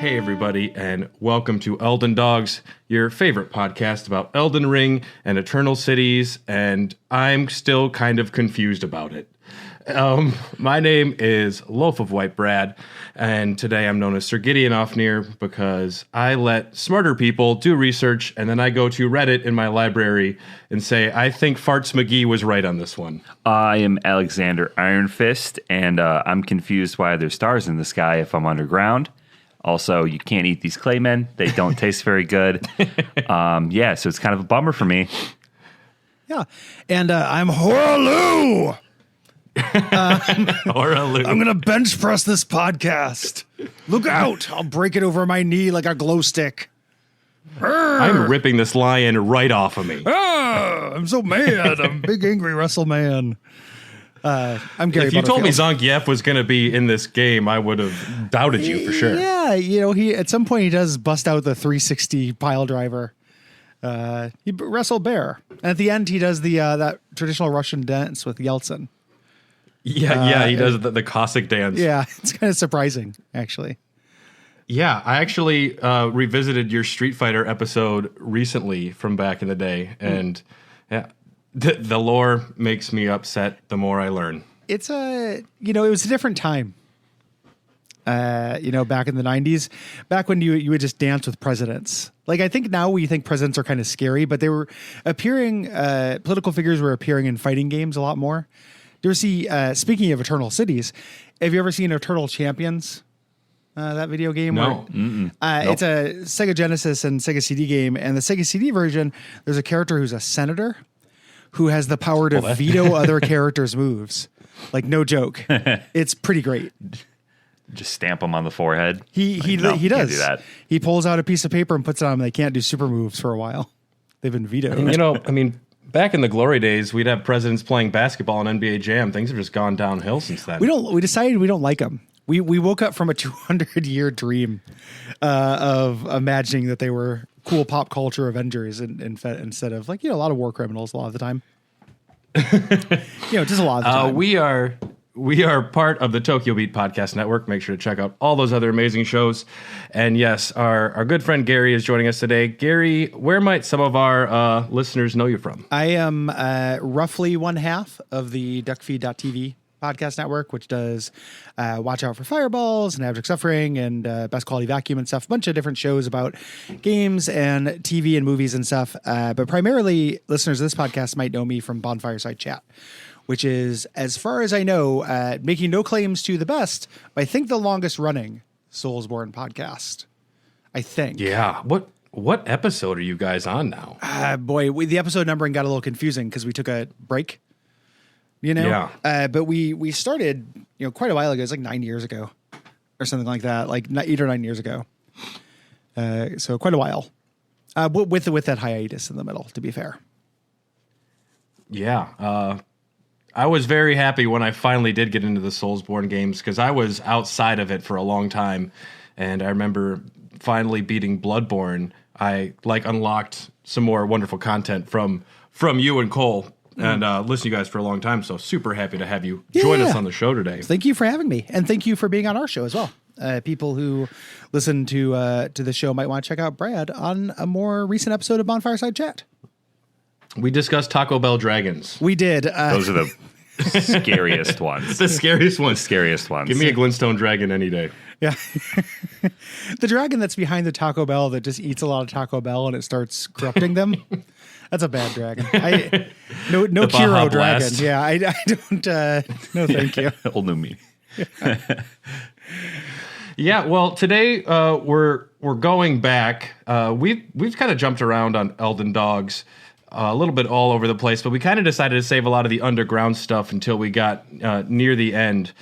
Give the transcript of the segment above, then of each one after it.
Hey everybody, and welcome to Elden Dogs, your favorite podcast about Elden Ring and Eternal Cities, and I'm still kind of confused about it. My name is Loaf of White Brad, and today I'm known as Sir Gideon Offnear because I let smarter people do research, and then I go to Reddit in my library and say, I think Farts McGee was right on this one. I am Alexander Ironfist, and I'm confused why there's stars in the sky if I'm underground. Also, you can't eat these claymen. They don't taste very good. So it's kind of a bummer for me. Yeah. And I'm Horaloo. Horaloo. I'm going to bench press this podcast. Look out. I'll break it over my knee like a glow stick. I'm ripping this lion right off of me. I'm so mad. I'm a big, angry wrestle man. I'm Gary If you told me Butterfield. Zonk was going to be in this game, I would have doubted you for sure. Yeah, he at some point he does bust out the 360 pile driver. He wrestled Bear. And at the end, he does the that traditional Russian dance with Yeltsin. Yeah, he does the Cossack dance. Yeah, it's kind of surprising, actually. Yeah, I actually revisited your Street Fighter episode recently from back in the day, and yeah, the lore makes me upset the more I learn. It's it was a different time. Back in the 90s, back when you would just dance with presidents. Like, I think now we think presidents are kind of scary, but they were appearing, political figures were appearing in fighting games a lot more. Do you ever see, speaking of Eternal Cities, have you ever seen Eternal Champions? That video game? No. Nope. It's a Sega Genesis and Sega CD game, and the Sega CD version, there's a character who's a senator who has the power to veto other characters' moves. Like, no joke. It's pretty great. Just stamp them on the forehead. He does. Can't do that. He pulls out a piece of paper and puts it on them. They can't do super moves for a while. They've been vetoed. And, back in the glory days, we'd have presidents playing basketball on NBA Jam. Things have just gone downhill since then. We decided we don't like them. We woke up from a 200-year dream of imagining that they were cool pop culture Avengers instead of a lot of war criminals a lot of the time. Just a lot of the time. We are part of the Tokyo Beat Podcast Network. Make sure to check out all those other amazing shows. And yes, our good friend Gary is joining us today. Gary, where might some of our listeners know you from? I am roughly one half of the duckfeed.tv podcast network, which does Watch Out for Fireballs and Abject Suffering and Best Quality Vacuum and stuff. A bunch of different shows about games and TV and movies and stuff. But primarily, listeners of this podcast might know me from Bonfireside Chat, which is, as far as I know, making no claims to the best, but I think the longest running Soulsborne podcast. I think. Yeah. What episode are you guys on now? The episode numbering got a little confusing because we took a break. Yeah. But we started, quite a while ago. It's like 9 years ago or something like that, like 8 or 9 years ago. So quite a while with that hiatus in the middle, to be fair. Yeah. I was very happy when I finally did get into the Soulsborne games because I was outside of it for a long time. And I remember finally beating Bloodborne. I unlocked some more wonderful content from you and Cole. And listened to you guys for a long time, so super happy to have you join us on the show today. Thank you for having me, and thank you for being on our show as well. People who listen to the show might want to check out Brad on a more recent episode of Bonfireside Chat. We discussed Taco Bell dragons. We did. Those are the scariest ones. The scariest ones. Scariest ones. Give me a glintstone dragon any day. Yeah. The dragon that's behind the Taco Bell that just eats a lot of Taco Bell and it starts corrupting them. That's a bad dragon. No Kiro dragon. Yeah, I don't. No, thank you. Old new me. Yeah. Well, today we're going back. We've kind of jumped around on Elden Dogs a little bit all over the place, but we kind of decided to save a lot of the underground stuff until we got near the end,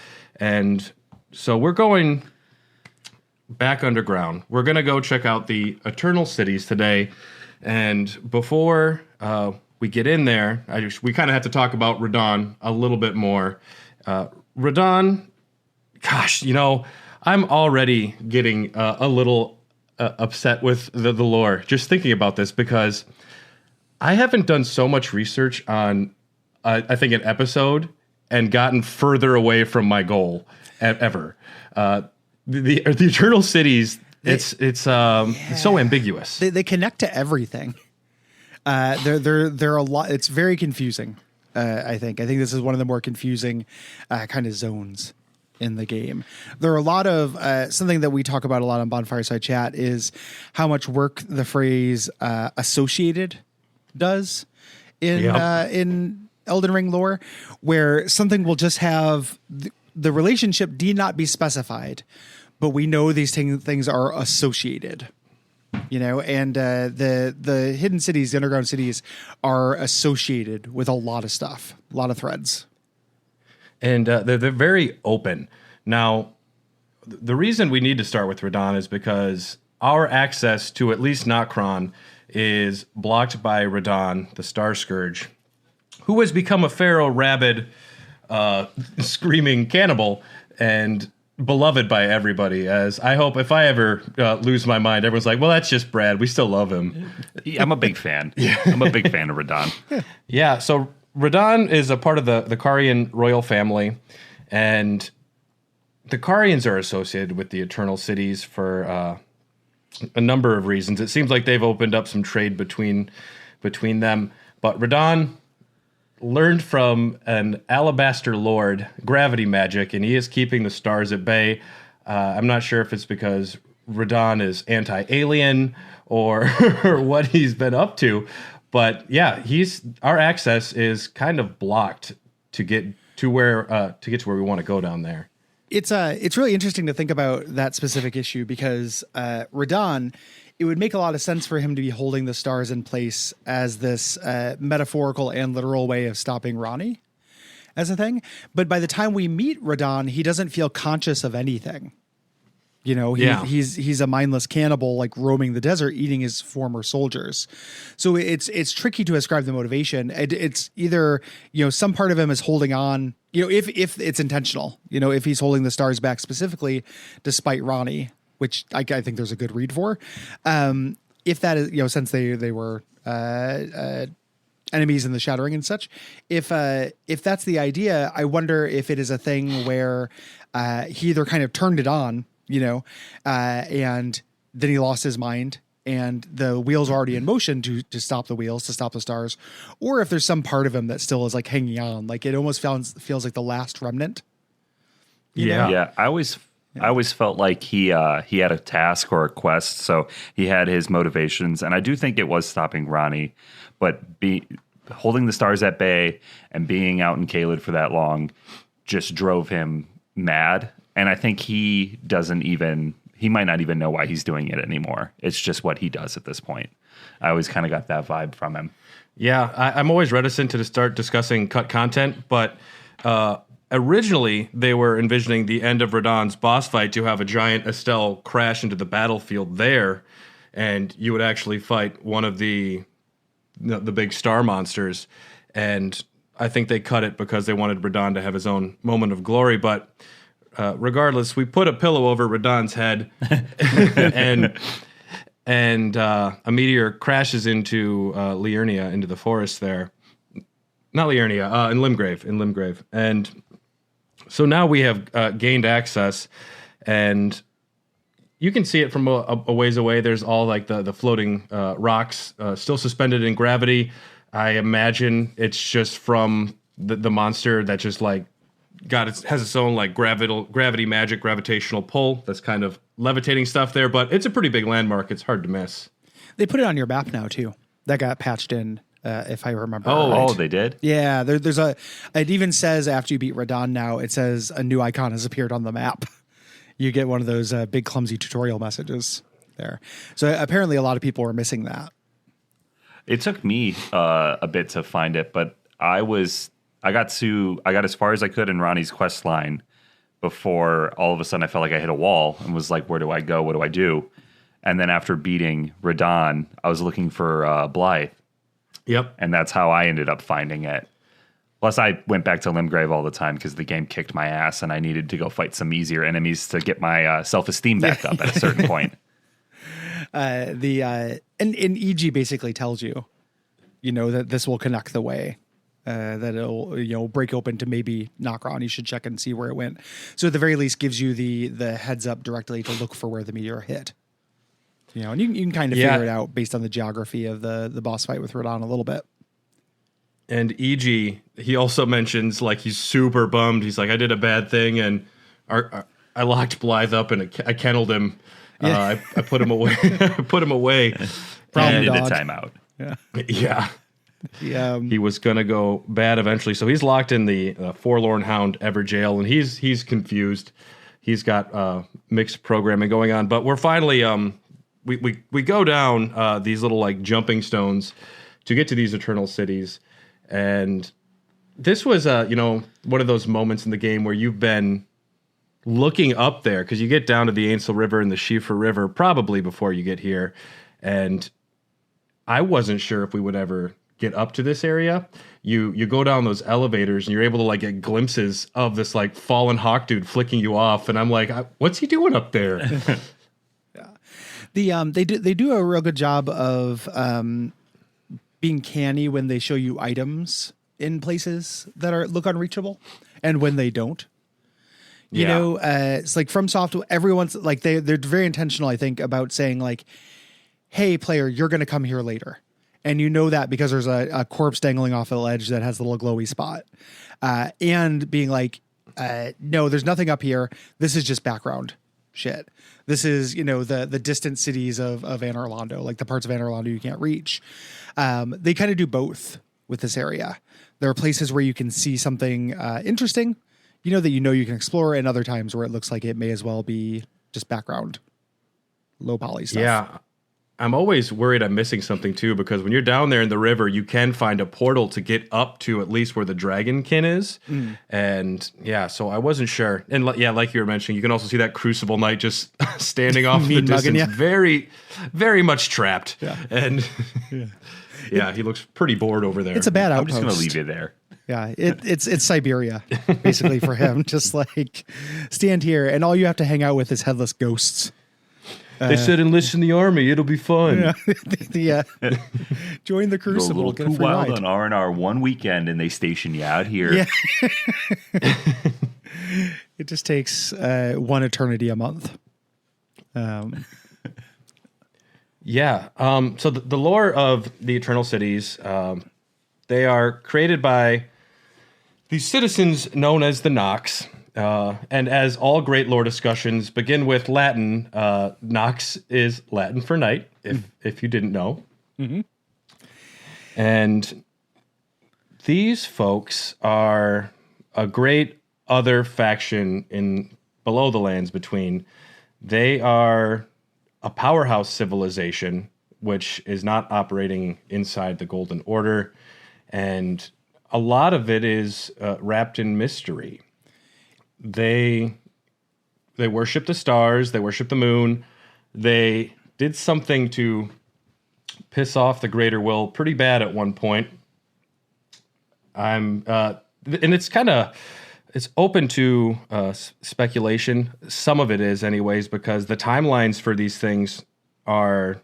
and so we're going back underground. We're gonna go check out the Eternal Cities today. And before we get in there, we kind of have to talk about Radon a little bit more. Radon, gosh, I'm already getting a little upset with the lore just thinking about this because I haven't done so much research on, I think, an episode and gotten further away from my goal ever. The Eternal Cities It's so ambiguous. They connect to everything. They're a lot. It's very confusing. I think this is one of the more confusing kind of zones in the game. There are a lot of something that we talk about a lot on Bonfireside Chat is how much work the phrase associated does in Elden Ring lore, where something will just have the relationship need not be specified, but we know these things are associated. And the hidden cities, the underground cities, are associated with a lot of stuff, a lot of threads. And they're very open. Now, the reason we need to start with Radahn is because our access to at least Nokron is blocked by Radahn, the Star Scourge, who has become a feral, rabid, screaming cannibal and beloved by everybody. As I hope if I ever lose my mind, everyone's like, well, that's just Brad. We still love him. Yeah, I'm a big fan. I'm a big fan of Radahn. Yeah, so Radahn is a part of the Carian royal family, and the Carians are associated with the Eternal Cities for a number of reasons. It seems like they've opened up some trade between them, but Radahn learned from an alabaster lord gravity magic, and he is keeping the stars at bay. I'm not sure if it's because Radahn is anti-alien or what he's been up to, but yeah, our access is kind of blocked to get to where we want to go down there. It's really interesting to think about that specific issue because Radahn, it would make a lot of sense for him to be holding the stars in place as this metaphorical and literal way of stopping Ranni as a thing. But by the time we meet Radahn, he doesn't feel conscious of anything. He's a mindless cannibal, like roaming the desert, eating his former soldiers. So it's tricky to ascribe the motivation. It's either, some part of him is holding on, if it's intentional, if he's holding the stars back specifically, despite Ranni, which I think there's a good read for. If that is, since they were enemies in the Shattering and such, if that's the idea, I wonder if it is a thing where he either kind of turned it on, and then he lost his mind and the wheels are already in motion to stop the wheels, to stop the stars, or if there's some part of him that still is like hanging on, like it almost feels like the last remnant. Yeah. I always felt like he had a task or a quest, so he had his motivations, and I do think it was stopping Ranni, but holding the stars at bay and being out in Caelid for that long just drove him mad. And I think he might not even know why he's doing it anymore. It's just what he does at this point. I always kind of got that vibe from him. Yeah, I'm always reticent to start discussing cut content, but originally they were envisioning the end of Radahn's boss fight to have a giant Estelle crash into the battlefield there, and you would actually fight one of the big star monsters. And I think they cut it because they wanted Radahn to have his own moment of glory, but regardless, we put a pillow over Radahn's head, and a meteor crashes into Liurnia, into the forest there. Not Liurnia, in Limgrave. And so now we have gained access, and you can see it from a ways away. There's all like the floating rocks still suspended in gravity. I imagine it's just from the monster that just like has its own like gravity magic, gravitational pull that's kind of levitating stuff there, but it's a pretty big landmark. It's hard to miss. They put it on your map now too. That got patched in, if I remember. Oh, they did? Yeah, there's it even says after you beat Radahn now, it says a new icon has appeared on the map. You get one of those big clumsy tutorial messages there. So apparently a lot of people were missing that. It took me a bit to find it, but I got as far as I could in Ronnie's quest line before all of a sudden I felt like I hit a wall and was like, where do I go? What do I do? And then after beating Radahn, I was looking for Blythe. Yep. And that's how I ended up finding it. Plus, I went back to Limgrave all the time because the game kicked my ass and I needed to go fight some easier enemies to get my self-esteem back up at a certain point. And EG basically tells you, that this will connect the way. That it'll break open to maybe Nokron. You should check and see where it went. So at the very least gives you the heads up directly to look for where the meteor hit. And you can kind of figure it out based on the geography of the boss fight with Radon a little bit. And EG, he also mentions like he's super bummed. He's like, I did a bad thing, and I locked Blythe up and I kenneled him. I put him away. I put him away. Problem did a timeout. Yeah. He was gonna go bad eventually. So he's locked in the Forlorn Hound Ever jail, and he's confused. He's got mixed programming going on. But we're finally we go down these little like jumping stones to get to these eternal cities. And this was, one of those moments in the game where you've been looking up there because you get down to the Ainsel River and the Schiefer River probably before you get here. And I wasn't sure if we would ever get up to this area. You go down those elevators and you're able to like get glimpses of this like fallen hawk dude flicking you off. And I'm like, what's he doing up there? They do a real good job of being canny when they show you items in places that look unreachable and when they don't. It's like from software, everyone's like they're very intentional, I think, about saying like, hey player, you're going to come here later. And you know that because there's a corpse dangling off a ledge that has a little glowy spot. And being like, no, there's nothing up here. This is just background shit. This is, the distant cities of Anor Londo, like the parts of Anor Londo you can't reach. They kind of do both with this area. There are places where you can see something interesting, that you can explore, and other times where it looks like it may as well be just background, low poly stuff. Yeah. I'm always worried I'm missing something too, because when you're down there in the river, you can find a portal to get up to at least where the dragonkin is. And so I wasn't sure. And like you were mentioning, you can also see that Crucible Knight just standing off in the distance, very, very much trapped. Yeah. And he looks pretty bored over there. It's a bad outpost. I'm just going to leave you there. Yeah, it's Siberia, basically, for him. Just like stand here, and all you have to hang out with is headless ghosts. They said enlist in the army; it'll be fun. Yeah, join the Crucible. Get a free ride. On R&R one weekend, and they station you out here. Yeah. It just takes one eternity a month. So the lore of the Eternal Cities, they are created by these citizens known as the Nox. And as all great lore discussions begin with Latin, Nox is Latin for night, if you didn't know. Mm-hmm. And these folks are a great other faction in below the lands between. They are a powerhouse civilization, which is not operating inside the Golden Order. And a lot of it is wrapped in mystery. They worship the stars. They worship the moon. They did something to piss off the Greater Will pretty bad at one point. And it's it's open to speculation. Some of it is, anyways, because the timelines for these things are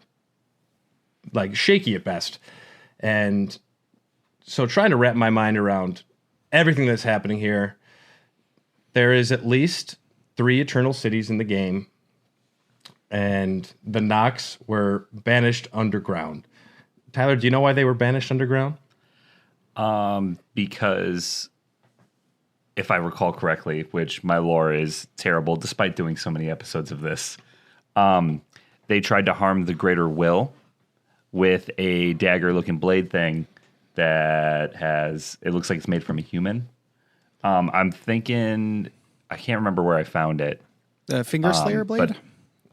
like shaky at best. And so trying to wrap my mind around everything that's happening here. There is at least 3 eternal cities in the game, and the Nox were banished underground. Tyler, do you know why they were banished underground? Because if I recall correctly, which my lore is terrible despite doing so many episodes of this, they tried to harm the Greater Will with a dagger-looking blade thing that it looks like it's made from a human. I'm thinking, I can't remember where I found it. The Finger Slayer blade? But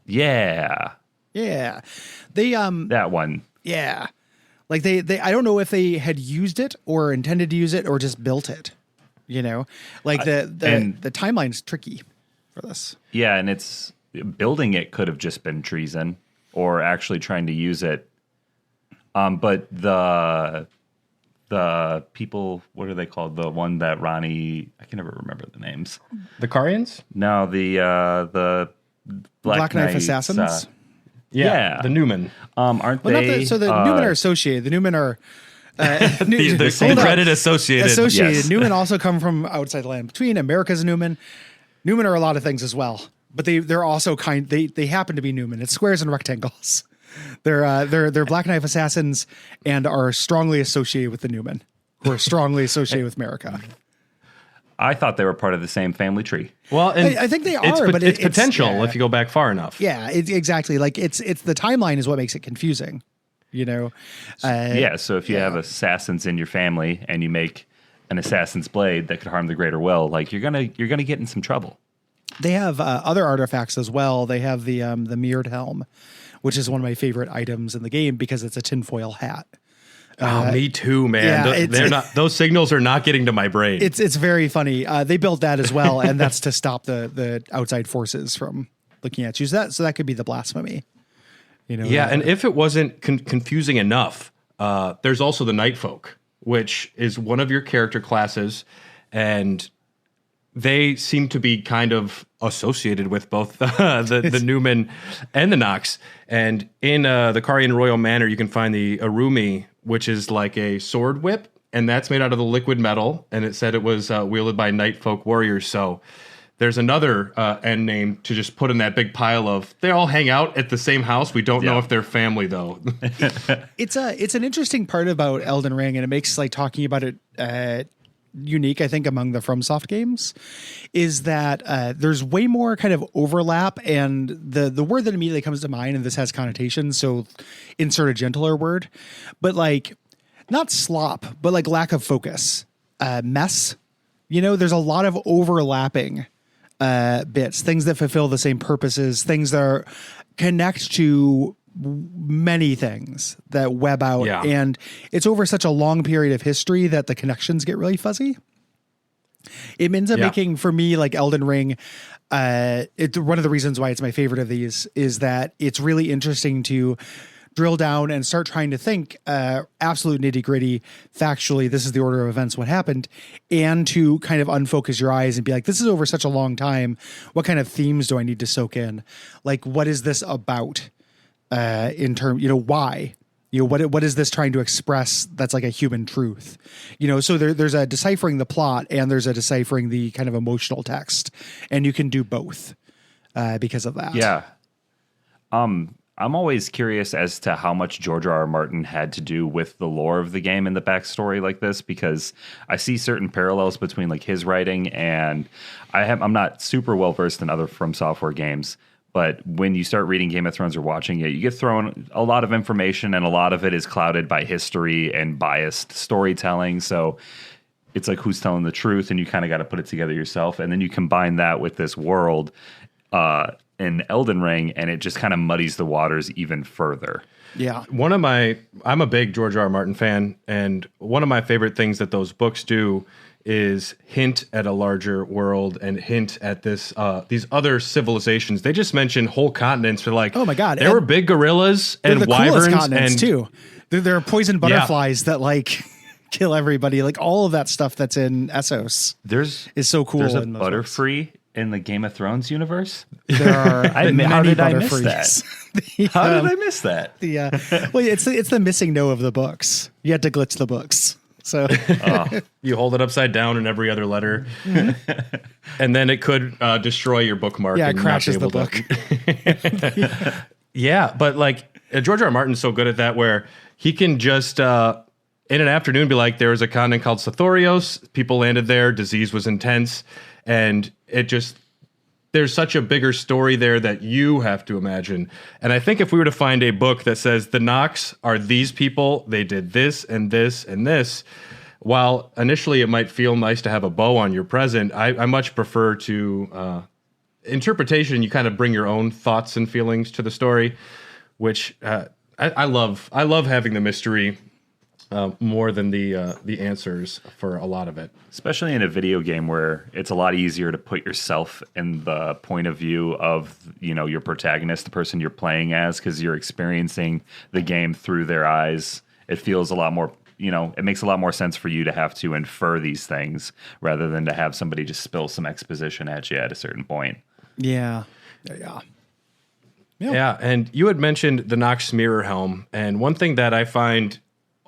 yeah. Yeah. They that one. Yeah. Like they I don't know if they had used it or intended to use it or just built it. Like the timeline's tricky for this. Yeah, and it's building it could have just been treason or actually trying to use it. But the people, what are they called? The one that Ronnie, I can never remember the names. The Carians? No, the Black Knife Assassins? The Newman. Aren't they? So the Newman are associated. The Newman are... the dreaded associated. Yes. Newman also come from outside the land between. America's Newman. Newman are a lot of things as well. But they're also they happen to be Newman. It's squares and rectangles. They're Black Knife assassins and are strongly associated with the Newman, who are strongly associated with America. I thought they were part of the same family tree. Well, and I think they are, but it's potential if you go back far enough. Yeah, exactly. Like it's the timeline is what makes it confusing. You know. So if you have assassins in your family and you make an assassin's blade that could harm the greater will, like you're gonna get in some trouble. They have other artifacts as well. They have the mirrored helm, which is one of my favorite items in the game because it's a tinfoil hat. Me too, man. Yeah, those signals are not getting to my brain. It's very funny. They built that as well, and that's to stop the outside forces from looking at you. So that could be the blasphemy. You know. Yeah, and if it wasn't confusing enough, there's also the Night Folk, which is one of your character classes, and they seem to be kind of associated with both the Newman and the Nox. And in the Karian Royal Manor, you can find the Arumi, which is like a sword whip, and that's made out of the liquid metal. And it said it was wielded by Night Folk warriors. So there's another end name to just put in that big pile of. They all hang out at the same house. We don't know if they're family though. It's an interesting part about Elden Ring, and it makes like talking about it unique, I think, among the FromSoft games, is that there's way more kind of overlap, and the word that immediately comes to mind, and this has connotations, so insert a gentler word, but like not slop, but like lack of focus, mess. You know, there's a lot of overlapping bits, things that fulfill the same purposes, things that connect to many things that web out, and it's over such a long period of history that the connections get really fuzzy. It ends up making, for me, like Elden Ring, it's one of the reasons why it's my favorite of these is that it's really interesting to drill down and start trying to think absolute nitty gritty, factually, this is the order of events, what happened, and to kind of unfocus your eyes and be like, this is over such a long time. What kind of themes do I need to soak in? Like, what is this about? In term, you know, why, you know, what is this trying to express? That's like a human truth, you know, so there's a deciphering the plot and there's a deciphering the kind of emotional text, and you can do both because of that. Yeah. I'm always curious as to how much George R.R. Martin had to do with the lore of the game and the backstory like this, because I see certain parallels between like his writing and I'm not super well versed in other From Software games. But when you start reading Game of Thrones or watching it, you get thrown a lot of information, and a lot of it is clouded by history and biased storytelling. So it's like, who's telling the truth? And you kind of got to put it together yourself. And then you combine that with this world in Elden Ring, and it just kind of muddies the waters even further. Yeah. I'm a big George R. R. Martin fan, and one of my favorite things that those books do is hint at a larger world and hint at this these other civilizations. They just mention whole continents for like, oh my god, there were big gorillas and wyverns and too. There are poison butterflies that like kill everybody. Like all of that stuff that's in Essos is so cool. There's a Butterfree in the Game of Thrones universe. There are how did I miss that? How did I miss that? Well, it's the missing no of the books. You had to glitch the books. So you hold it upside down in every other letter, and then it could destroy your bookmark. Yeah, it crashes the book. Yeah, but like George R. R. Martin's so good at that, where he can just in an afternoon be like, there was a continent called Sithorios. People landed there. Disease was intense, and it just. There's such a bigger story there that you have to imagine. And I think if we were to find a book that says the Nox are these people, they did this and this and this, while initially it might feel nice to have a bow on your present, I much prefer to interpretation. You kind of bring your own thoughts and feelings to the story, which I love. I love having the mystery more than the answers for a lot of it. Especially in a video game where it's a lot easier to put yourself in the point of view of, you know, your protagonist, the person you're playing as, because you're experiencing the game through their eyes. It feels a lot more, you know, it makes a lot more sense for you to have to infer these things rather than to have somebody just spill some exposition at you at a certain point. Yeah. Yeah, and you had mentioned the Nox mirror helm, and one thing that I find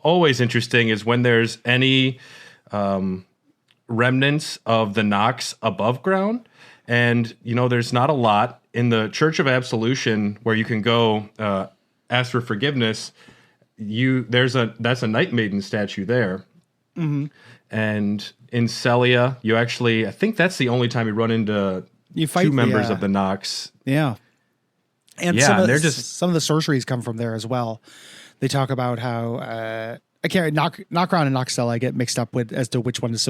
always interesting is when there's any remnants of the Nox above ground, and you know there's not a lot in the Church of Absolution where you can go ask for forgiveness, that's a Night Maiden statue there. Mm-hmm. And in Celia, you actually, I think that's the only time you run into two members of the Nox. Yeah. And some of the sorceries come from there as well. They talk about how I can't Nokron and Noxella I get mixed up with as to which one is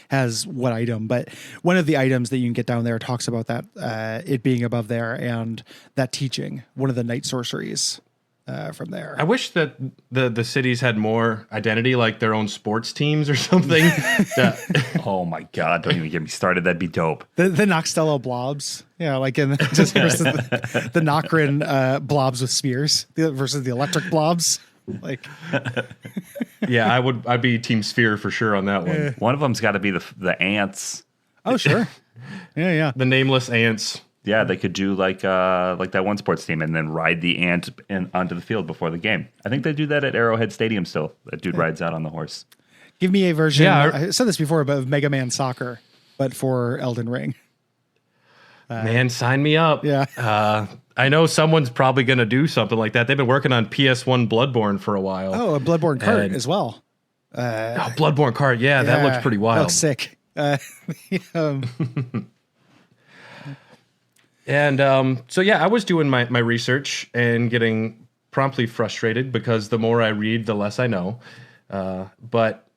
has what item, but one of the items that you can get down there talks about that it being above there and that teaching one of the night sorceries from there. I wish that the cities had more identity, like their own sports teams or something. Oh my God! Don't even get me started. That'd be dope. The Noxtella blobs, like in just versus the Nokron blobs with spears versus the electric blobs. Like, yeah, I'd be Team Sphere for sure on that one. One of them's got to be the ants. Oh sure, yeah. The nameless ants. Yeah, they could do like that one sports team and then ride the ant onto the field before the game. I think they do that at Arrowhead Stadium still. That dude rides out on the horse. Give me a version. Yeah, I said this before, but of Mega Man Soccer, but for Elden Ring. Man, sign me up. Yeah. I know someone's probably going to do something like that. They've been working on PS1 Bloodborne for a while. Oh, a Bloodborne cart as well. Bloodborne cart. Yeah, that looks pretty wild. That looks sick. And so, yeah, I was doing my research and getting promptly frustrated because the more I read, the less I know. But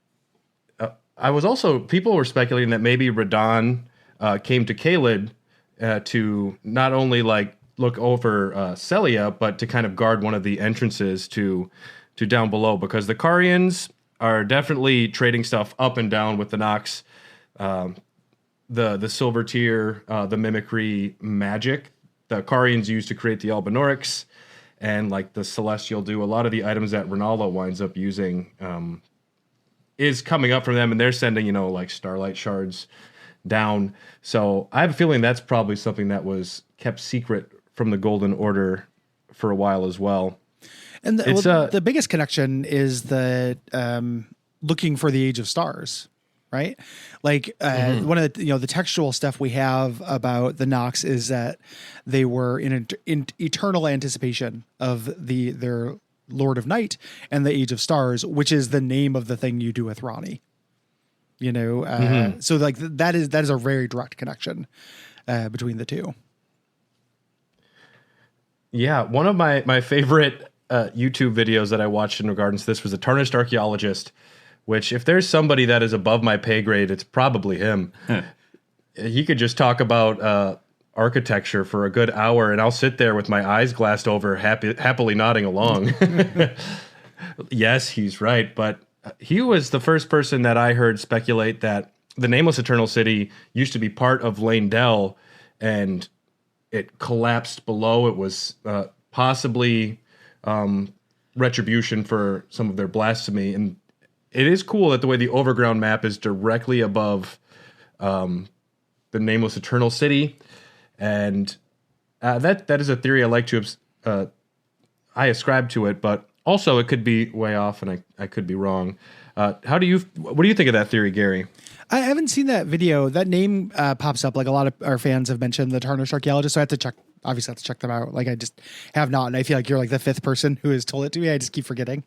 I was also, people were speculating that maybe Radon came to Caelid to not only like look over Celia, but to kind of guard one of the entrances to down below, because the Carians are definitely trading stuff up and down with the Nox. The silver tier, the mimicry magic, the Carians use to create the Albinaurics, and like the Celestial do, a lot of the items that Ronaldo winds up using is coming up from them, and they're sending, like Starlight Shards down. So I have a feeling that's probably something that was kept secret from the Golden Order for a while as well. And the biggest connection is the looking for the Age of Stars. Right? Like one of the, the textual stuff we have about the Nox is that they were in eternal anticipation of their Lord of Night and the Age of Stars, which is the name of the thing you do with Ronnie. So like that is a very direct connection between the two. Yeah, one of my favorite YouTube videos that I watched in regards to this was a Tarnished Archaeologist, which if there's somebody that is above my pay grade, it's probably him. He could just talk about architecture for a good hour, and I'll sit there with my eyes glassed over, happily nodding along. Yes, he's right. But he was the first person that I heard speculate that the Nameless Eternal City used to be part of Leyndell, and it collapsed below. It was possibly retribution for some of their blasphemy. And it is cool that the way the Overground map is directly above the Nameless Eternal City. And that is a theory I like to I ascribe to it, but also it could be way off, and I could be wrong. What do you think of that theory, Gary? I haven't seen that video. That name pops up. Like a lot of our fans have mentioned the Tarnished Archaeologist, so I have to check. Obviously, I have to check them out. Like I just have not, and I feel like you're like the fifth person who has told it to me. I just keep forgetting.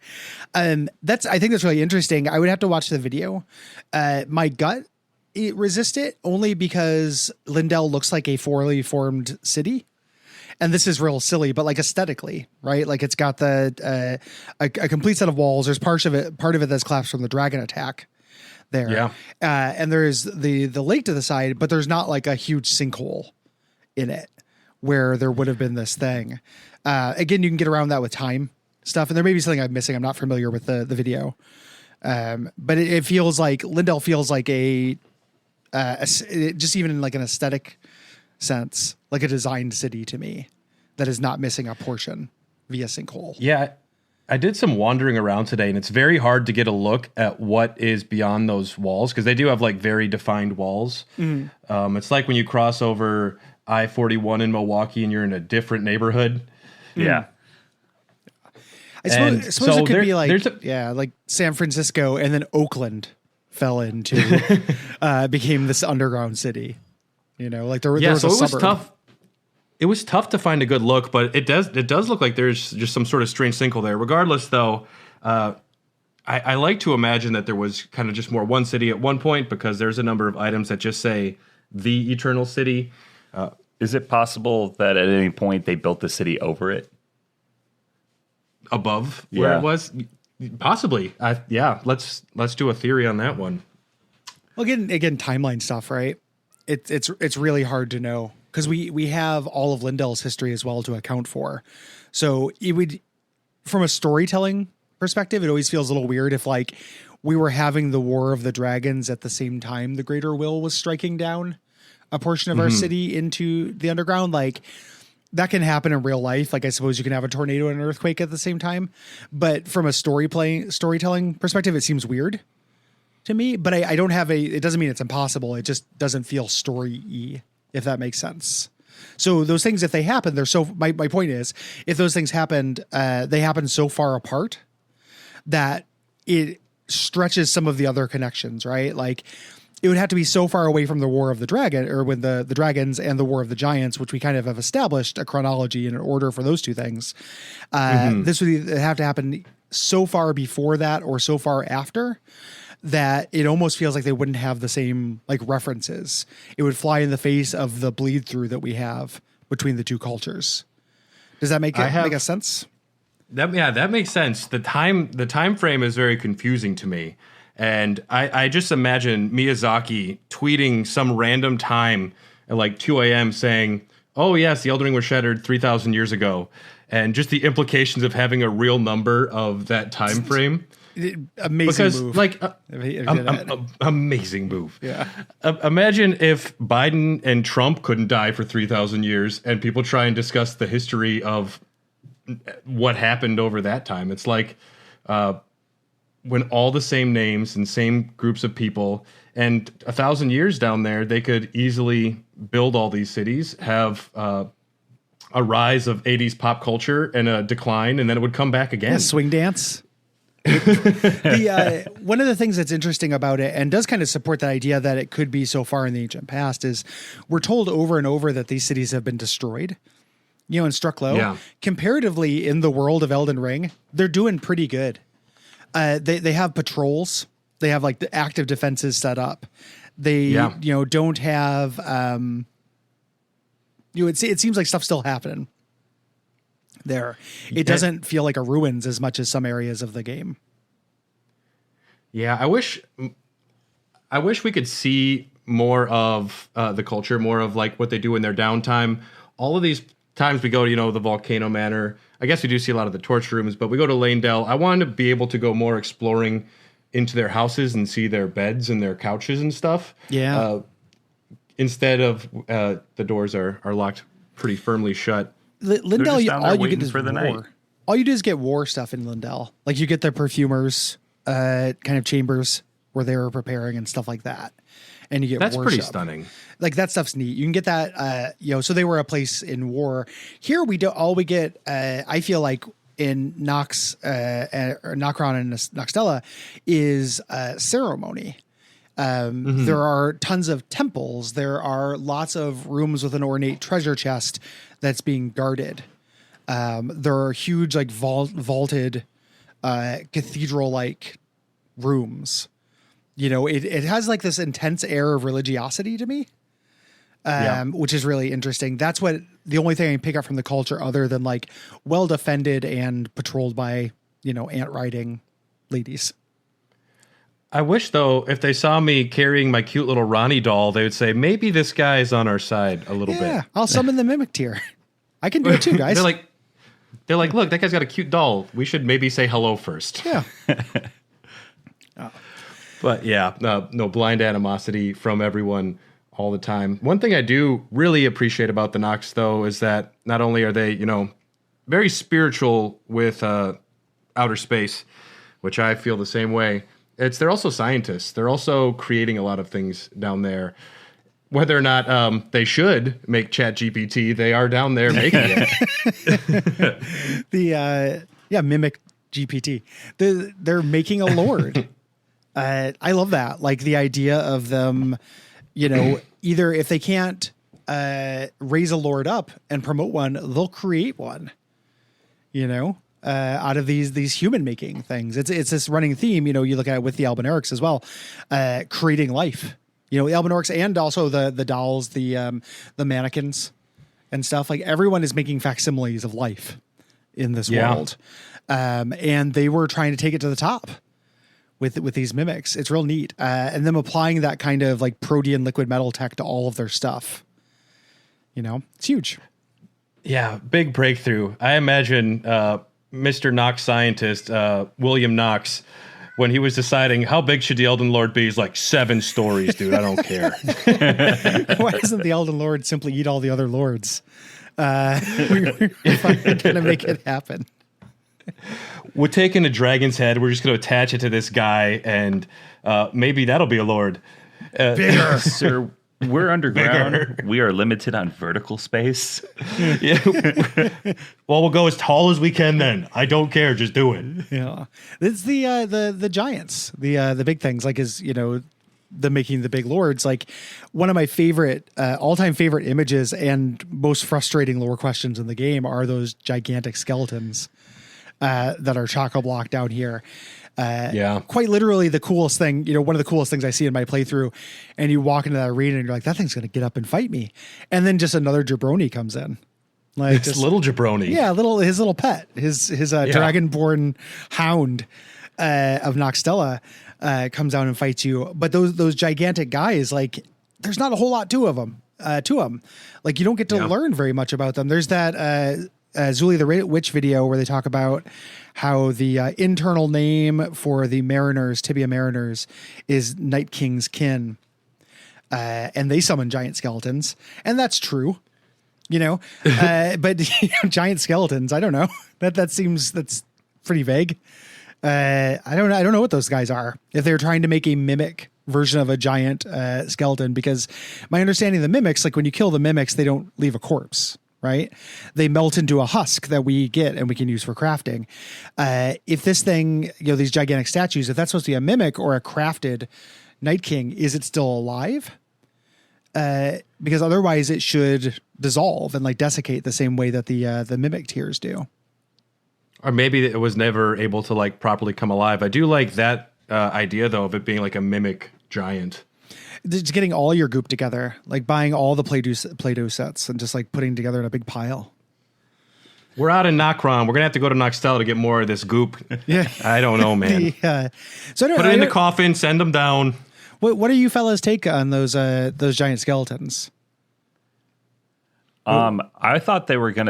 I think that's really interesting. I would have to watch the video. My gut resists it only because Leyndell looks like a fully formed city. And this is real silly, but like aesthetically, right? Like it's got a complete set of walls. There's part of it that's collapsed from the dragon attack there. Yeah. And there's the lake to the side, but there's not like a huge sinkhole in it where there would have been this thing. Again, you can get around that with time stuff, and there may be something I'm missing. I'm not familiar with the video. But it feels like Leyndell feels like just even in like an aesthetic sense, like a designed city to me that is not missing a portion via sinkhole. Yeah, I did some wandering around today, and it's very hard to get a look at what is beyond those walls, because they do have like very defined walls. Mm-hmm. It's like when you cross over I-41 in Milwaukee and you're in a different neighborhood. Yeah. I suppose it could be like, like San Francisco, and then Oakland fell into, became this underground city. Like there was a suburb. Was tough. It was tough to find a good look, but it does look like there's just some sort of strange sinkhole there. Regardless, though, I like to imagine that there was kind of just more one city at one point, because there's a number of items that just say the Eternal City. Is it possible that at any point they built the city over it? Above where Yeah. it was? Possibly. Yeah, let's do a theory on that one. Well, again, timeline stuff, right? It's really hard to know, because we have all of Lindell's history as well to account for. So it would, from a storytelling perspective, it always feels a little weird if like we were having the War of the Dragons at the same time the Greater Will was striking down a portion of our city into the underground. Like, that can happen in real life. Like, I suppose you can have a tornado and an earthquake at the same time, but from a storytelling perspective, it seems weird to me. But I don't have it doesn't mean it's impossible. It just doesn't feel story-y, if that makes sense. So those things, if they happen, my point is, if those things happened, they happen so far apart that it stretches some of the other connections, right? Like, it would have to be so far away from the War of the Dragon, or when the Dragons and the War of the Giants, which we kind of have established a chronology and an order for those two things. This would have to happen so far before that or so far after that it almost feels like they wouldn't have the same like references. It would fly in the face of the bleed through that we have between the two cultures. Does that make a sense? That makes sense. The time frame is very confusing to me. And I just imagine Miyazaki tweeting some random time at like 2 a.m. saying, "Oh yes, the Elden Ring was shattered 3,000 years ago," and just the implications of having a real number of that time frame. Amazing move. Like, amazing move. Yeah. Imagine if Biden and Trump couldn't die for 3,000 years, and people try and discuss the history of what happened over that time. It's like, when all the same names and same groups of people, and 1,000 years down there, they could easily build all these cities, have a rise of 80s pop culture and a decline, and then it would come back again. Yeah, swing dance. One of the things that's interesting about it, and does kind of support that idea that it could be so far in the ancient past, is we're told over and over that these cities have been destroyed, and struck low. Yeah. Comparatively, in the world of Elden Ring, they're doing pretty good. They have patrols. They have like the active defenses set up. They, don't have, it seems like stuff's still happening there. It doesn't feel like a ruins as much as some areas of the game. Yeah. I wish we could see more of the culture, more of like what they do in their downtime. All of these times we go to, the Volcano Manor. I guess we do see a lot of the torch rooms, but we go to Lanedale. I wanted to be able to go more exploring into their houses and see their beds and their couches and stuff. Yeah. Instead of the doors are locked pretty firmly shut. Lindell, all you get is for the war. night. All you do is get war stuff in Lindell. Like, you get the perfumers, kind of chambers where they were preparing and stuff like that. And you get that's war pretty stuff. Stunning. Like, that stuff's neat. You can get that, so they were a place in war. Here we do all we get, I feel like in Nokron and Noxtella is ceremony. There are tons of temples. There are lots of rooms with an ornate treasure chest that's being guarded. There are huge, like vaulted, cathedral-like rooms. It has like this intense air of religiosity to me, which is really interesting. That's the only thing I can pick up from the culture, other than like well defended and patrolled by, ant riding ladies. I wish, though, if they saw me carrying my cute little Ronnie doll, they would say, maybe this guy's on our side a little bit. Yeah, I'll summon the mimic tier. I can do it too, guys. They're like, look, that guy's got a cute doll. We should maybe say hello first. Yeah. But yeah, no blind animosity from everyone all the time. One thing I do really appreciate about the Nox, though, is that not only are they, very spiritual with outer space, which I feel the same way. They're also scientists. They're also creating a lot of things down there. Whether or not they should make ChatGPT, they are down there making it. Mimic GPT. They're making a lord. I love that. Like, the idea of them, either if they can't raise a lord up and promote one, they'll create one. Out of these human making things. It's this running theme. You look at it with the Albinaurics as well, creating life. The Albinaurics and also the dolls, the mannequins and stuff. Like everyone is making facsimiles of life in this world, and they were trying to take it to the top with these mimics. It's real neat, and them applying that kind of like protean liquid metal tech to all of their stuff. It's huge. Yeah, big breakthrough. I imagine Mr. Knox scientist, William Knox, when he was deciding how big should the Elden Lord be, he's like 7 stories, dude. I don't care. Why doesn't the Elden Lord simply eat all the other lords? We're going to make it happen. We're taking a dragon's head. We're just going to attach it to this guy, and maybe that'll be a lord. Bigger. Sir, we're underground. Bigger. We are limited on vertical space. Yeah. Well, we'll go as tall as we can then. I don't care. Just do it. Yeah. It's the giants, the big things, like the making the big lords. Like one of my favorite, all-time favorite images and most frustrating lore questions in the game are those gigantic skeletons that are chock-a-block down here. Quite literally the coolest thing, one of the coolest things I see in my playthrough, and you walk into that arena and you're like, that thing's going to get up and fight me. And then just another jabroni comes in. Like it's little jabroni. Yeah. His little pet, his dragonborn hound, of Noxtella, comes out and fights you. But those gigantic guys, like there's not a whole lot to them. Like you don't get to learn very much about them. There's that, Zuli the Witch video where they talk about how the internal name for the mariners, Tibia mariners, is Night King's kin. And they summon giant skeletons. And that's true, but giant skeletons, I don't know. That's pretty vague. I don't know what those guys are. If they're trying to make a mimic version of a giant skeleton, because my understanding of the mimics, like when you kill the mimics, they don't leave a corpse. Right? They melt into a husk that we get and we can use for crafting. If this thing, these gigantic statues, if that's supposed to be a mimic or a crafted Night King, is it still alive? Because otherwise it should dissolve and like desiccate the same way that the mimic tears do. Or maybe it was never able to like properly come alive. I do like that idea though of it being like a mimic giant. Just getting all your goop together, like buying all the Play-Doh sets and just like putting together in a big pile. We're out in Nokron. We're gonna have to go to Noxtella to get more of this goop. Yeah, I don't know, man. So put it in the coffin, send them down. What are you fellas' take on those giant skeletons? I thought we were going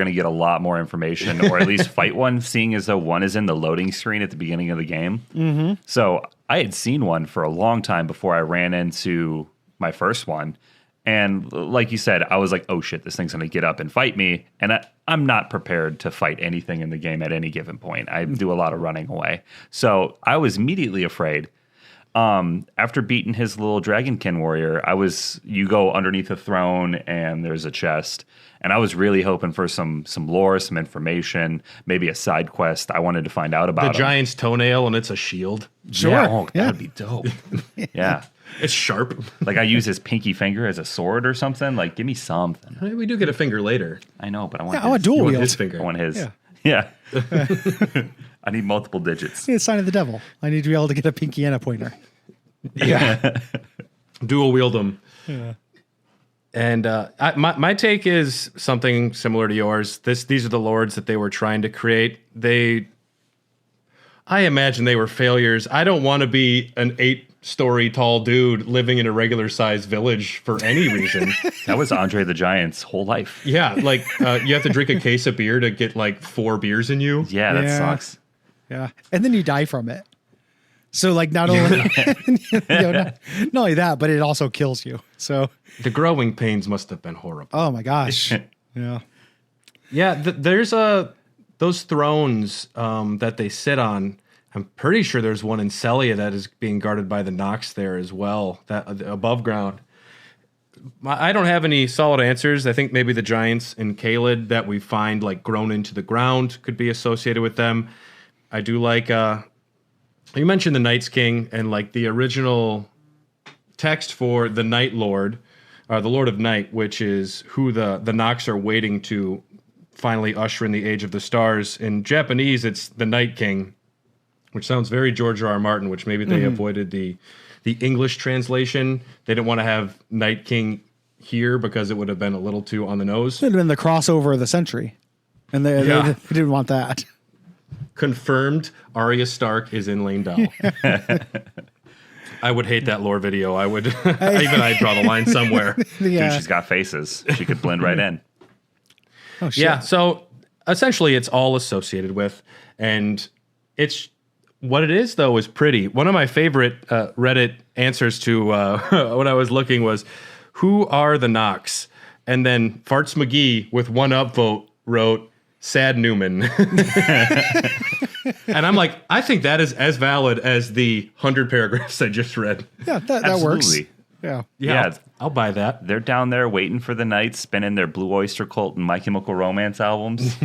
to get a lot more information, or at least fight one, seeing as though one is in the loading screen at the beginning of the game. Mm-hmm. So I had seen one for a long time before I ran into my first one. And like you said, I was like, oh shit, this thing's going to get up and fight me. And I'm not prepared to fight anything in the game at any given point. I do a lot of running away. So I was immediately afraid. After beating his little dragonkin warrior, you go underneath a throne and there's a chest, and I was really hoping for some lore, some information, maybe a side quest. I wanted to find out about the giant's toenail, and it's a shield. Sure. Yeah, that'd be dope. Yeah. It's sharp. Like I use his pinky finger as a sword or something. Like, give me something. We do get a finger later. I know, but I want a dual wield. His finger. I want his. Yeah. I need multiple digits. It's a sign of the devil. I need to be able to get a pinky and a pointer. Yeah. Dual wield them. Yeah. And my take is something similar to yours. These are the lords that they were trying to create. I imagine they were failures. I don't want to be an 8-story tall dude living in a regular sized village for any reason. That was Andre the Giant's whole life. Yeah, like you have to drink a case of beer to get like 4 beers in you. Yeah, that sucks. Yeah, and then you die from it. So like not only not only that, but it also kills you. So the growing pains must have been horrible. Oh my gosh. Yeah. Yeah, there's those thrones that they sit on. I'm pretty sure there's one in Celia that is being guarded by the Nox there as well, that above ground. I don't have any solid answers. I think maybe the giants in Caelid that we find like grown into the ground could be associated with them. I do like you mentioned the Night's King and like the original text for the Night Lord the Lord of Night, which is who the Nox are waiting to finally usher in the Age of the Stars. In Japanese, it's the Night King, which sounds very George R. R. Martin, which maybe they avoided the English translation. They didn't want to have Night King here because it would have been a little too on the nose. It would have been the crossover of the century. And they didn't want that. Confirmed, Arya Stark is in Lane-Dell. I would hate that lore video. I would, I'd draw the line somewhere. Dude, she's got faces. She could blend right in. Oh, shit. Yeah, so essentially it's all associated with, and it's, what it is though is pretty. One of my favorite Reddit answers to when I was looking was, who are the Nox? And then Farts McGee with one upvote wrote, Sad Newman. And I'm like, I think that is as valid as the 100 paragraphs I just read. Yeah, that works. Yeah. I'll buy that. They're down there waiting for the night, spinning their Blue Oyster Cult and My Chemical Romance albums.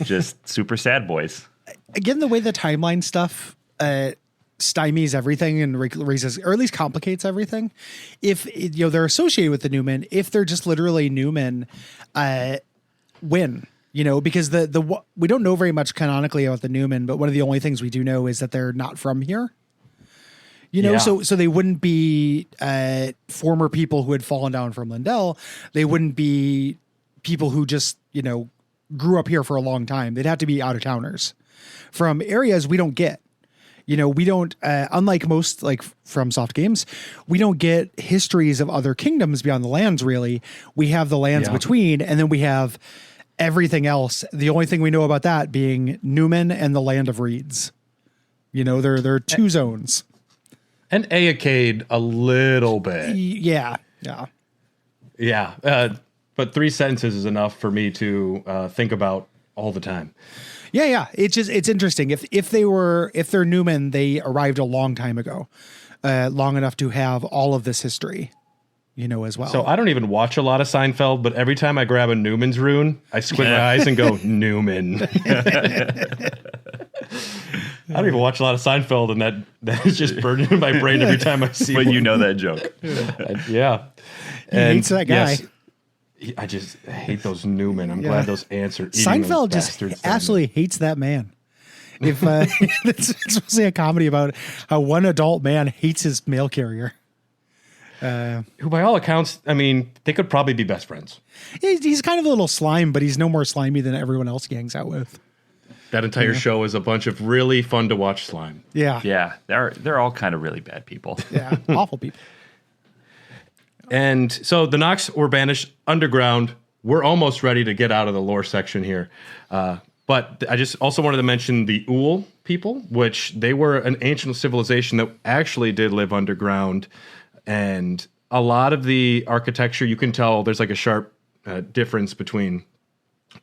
Just super sad boys. Again, the way the timeline stuff stymies everything and raises, or at least complicates everything. If they're associated with the Newman, if they're just literally Newman, win. Because we don't know very much canonically about the Newman, but one of the only things we do know is that they're not from here. So they wouldn't be former people who had fallen down from Lindell. They wouldn't be people who just, grew up here for a long time. They'd have to be out-of-towners from areas we don't get. We don't, unlike most like from Soft Games, we don't get histories of other kingdoms beyond the lands, really. We have the lands between, and then we have everything else. The only thing we know about that being Newman and the Land of Reeds. There are two zones. And Aacade a little bit. Yeah. But 3 sentences is enough for me to think about all the time. Yeah. It's interesting. If they're Newman, they arrived a long time ago, long enough to have all of this history, as well. So I don't even watch a lot of Seinfeld, but every time I grab a Newman's rune, I squint my eyes and go, Newman. I don't even watch a lot of Seinfeld, and that is just burned into my brain every time I see But one. you know that joke. Yeah. He hates that guy. Yes, I just hate those Newmen. I'm glad those ants are eating Seinfeld those just bastards. absolutely hates that man. If it's mostly a comedy about how one adult man hates his mail carrier. Who, by all accounts, they could probably be best friends. He's kind of a little slime, but he's no more slimy than everyone else he hangs out with. That entire show is a bunch of really fun to watch slime. Yeah. Yeah, they're all kind of really bad people. Yeah, awful people. And so the Nox were banished underground. We're almost ready to get out of the lore section here. But I just also wanted to mention the Ool people, which they were an ancient civilization that actually did live underground. And a lot of the architecture, you can tell there's like a sharp difference between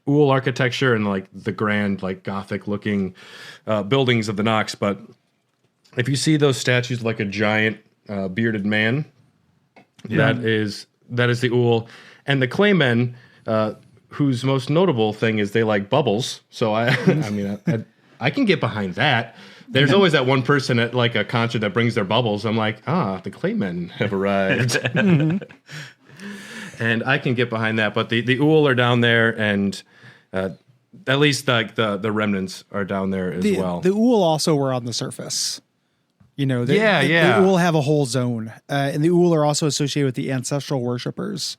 Ool architecture and like the grand, like Gothic looking buildings of the Nox. But if you see those statues like a giant bearded man, that is the Ool. And the Claymen, whose most notable thing is they like bubbles. So I can get behind that. There's always that one person at like a concert that brings their bubbles. I'm like, the Claymen have arrived. And I can get behind that. But the Ool are down there, and at least like the remnants are down there as well. The Ool also were on the surface. The Ool have a whole zone. And the Ool are also associated with the ancestral worshippers,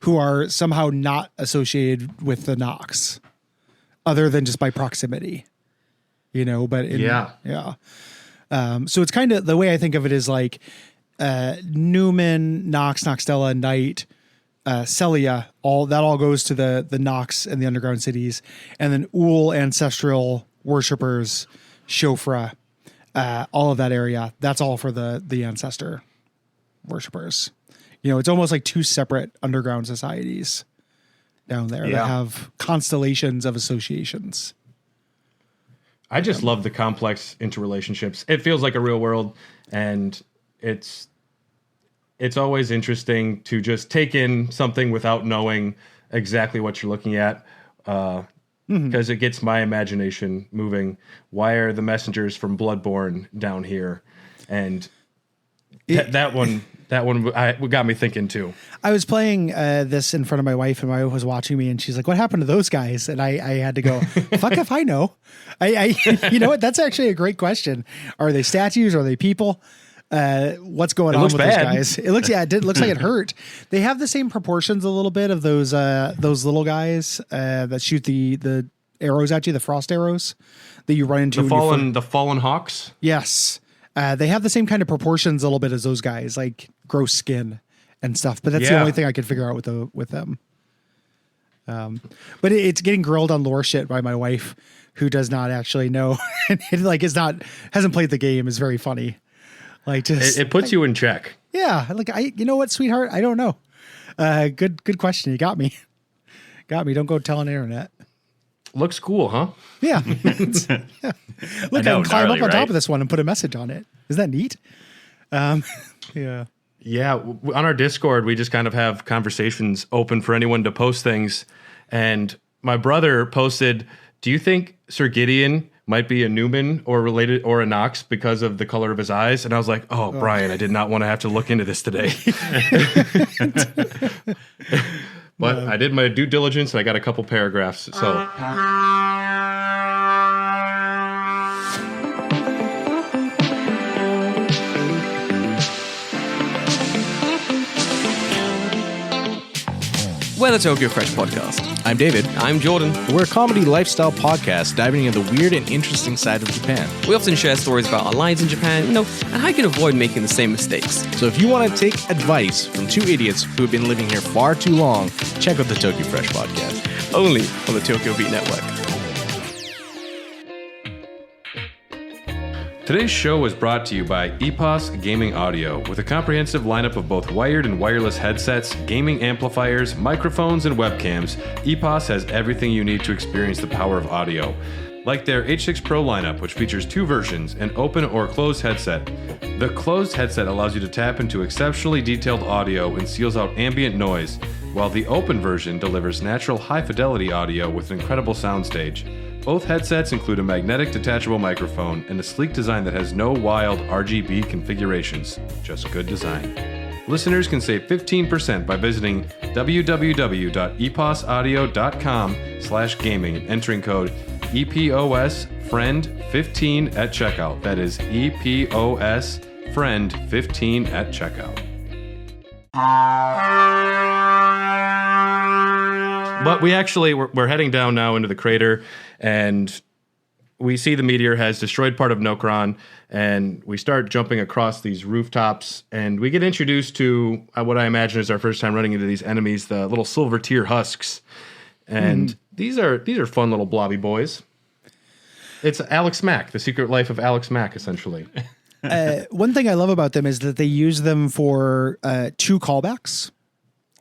who are somehow not associated with the Nox, other than just by proximity. So it's kind of, the way I think of it is like Newman, Nox, Noxtella, Night, Celia, all goes to the Nox and the underground cities, and then Ool ancestral worshippers, Shofra, all of that area. That's all for the ancestor worshippers. It's almost like two separate underground societies down there that have constellations of associations. I just love the complex interrelationships. It feels like a real world, and it's always interesting to just take in something without knowing exactly what you're looking at, because it gets my imagination moving. Why are the messengers from Bloodborne down here? And That one got me thinking too. I was playing this in front of my wife, and my wife was watching me, and she's like, "What happened to those guys?" And I had to go, "Fuck if I know." You know what? That's actually a great question. Are they statues? Are they people? What's going on with those guys? It looks like it hurt. They have the same proportions a little bit of those little guys that shoot the arrows at you, the frost arrows that you run into. The fallen hawks. Yes. They have the same kind of proportions a little bit as those guys, like gross skin and stuff. But that's the only thing I could figure out with them. But it's getting grilled on lore shit by my wife, who does not actually know, and hasn't played the game. Is very funny. Like, just it puts you in check. Yeah, like you know what, sweetheart, I don't know. Good question. You got me. Don't go telling the internet. Looks cool, huh? Yeah. Yeah. Look, I can climb up on top of this one and put a message on it. Isn't that neat? Yeah. Yeah. On our Discord, we just kind of have conversations open for anyone to post things. And my brother posted, "Do you think Sir Gideon might be a Newman or related or a Nox because of the color of his eyes?" And I was like, oh, Brian, I did not want to have to look into this today. But I did my due diligence and I got a couple paragraphs. So We're the Tokyo Fresh Podcast. I'm David. I'm Jordan. We're a comedy lifestyle podcast diving into the weird and interesting side of Japan. We often share stories about our lives in Japan, and how you can avoid making the same mistakes. So if you want to take advice from two idiots who have been living here far too long, check out the Tokyo Fresh Podcast. Only on the Tokyo Beat Network. today's show was brought to you by EPOS Gaming Audio, with a comprehensive lineup of both wired and wireless headsets, gaming amplifiers, microphones, and webcams. EPOS has everything you need to experience the power of audio. Like their H6 Pro lineup, which features two versions, an open or closed headset. The closed headset allows you to tap into exceptionally detailed audio and seals out ambient noise, while the open version delivers natural high-fidelity audio with an incredible soundstage. Both headsets include a magnetic detachable microphone and a sleek design that has no wild RGB configurations, just good design. Listeners can save 15% by visiting www.eposaudio.com/gaming and entering code EPOSFRIEND15 at checkout. That is EPOSFRIEND15 at checkout. But we're heading down now into the crater, and we see the meteor has destroyed part of Nokron, and we start jumping across these rooftops, and we get introduced to what I imagine is our first time running into these enemies, the little silver tear husks. And these are fun little blobby boys. It's Alex Mack, the secret life of Alex Mack, essentially. One thing I love about them is that they use them for two callbacks.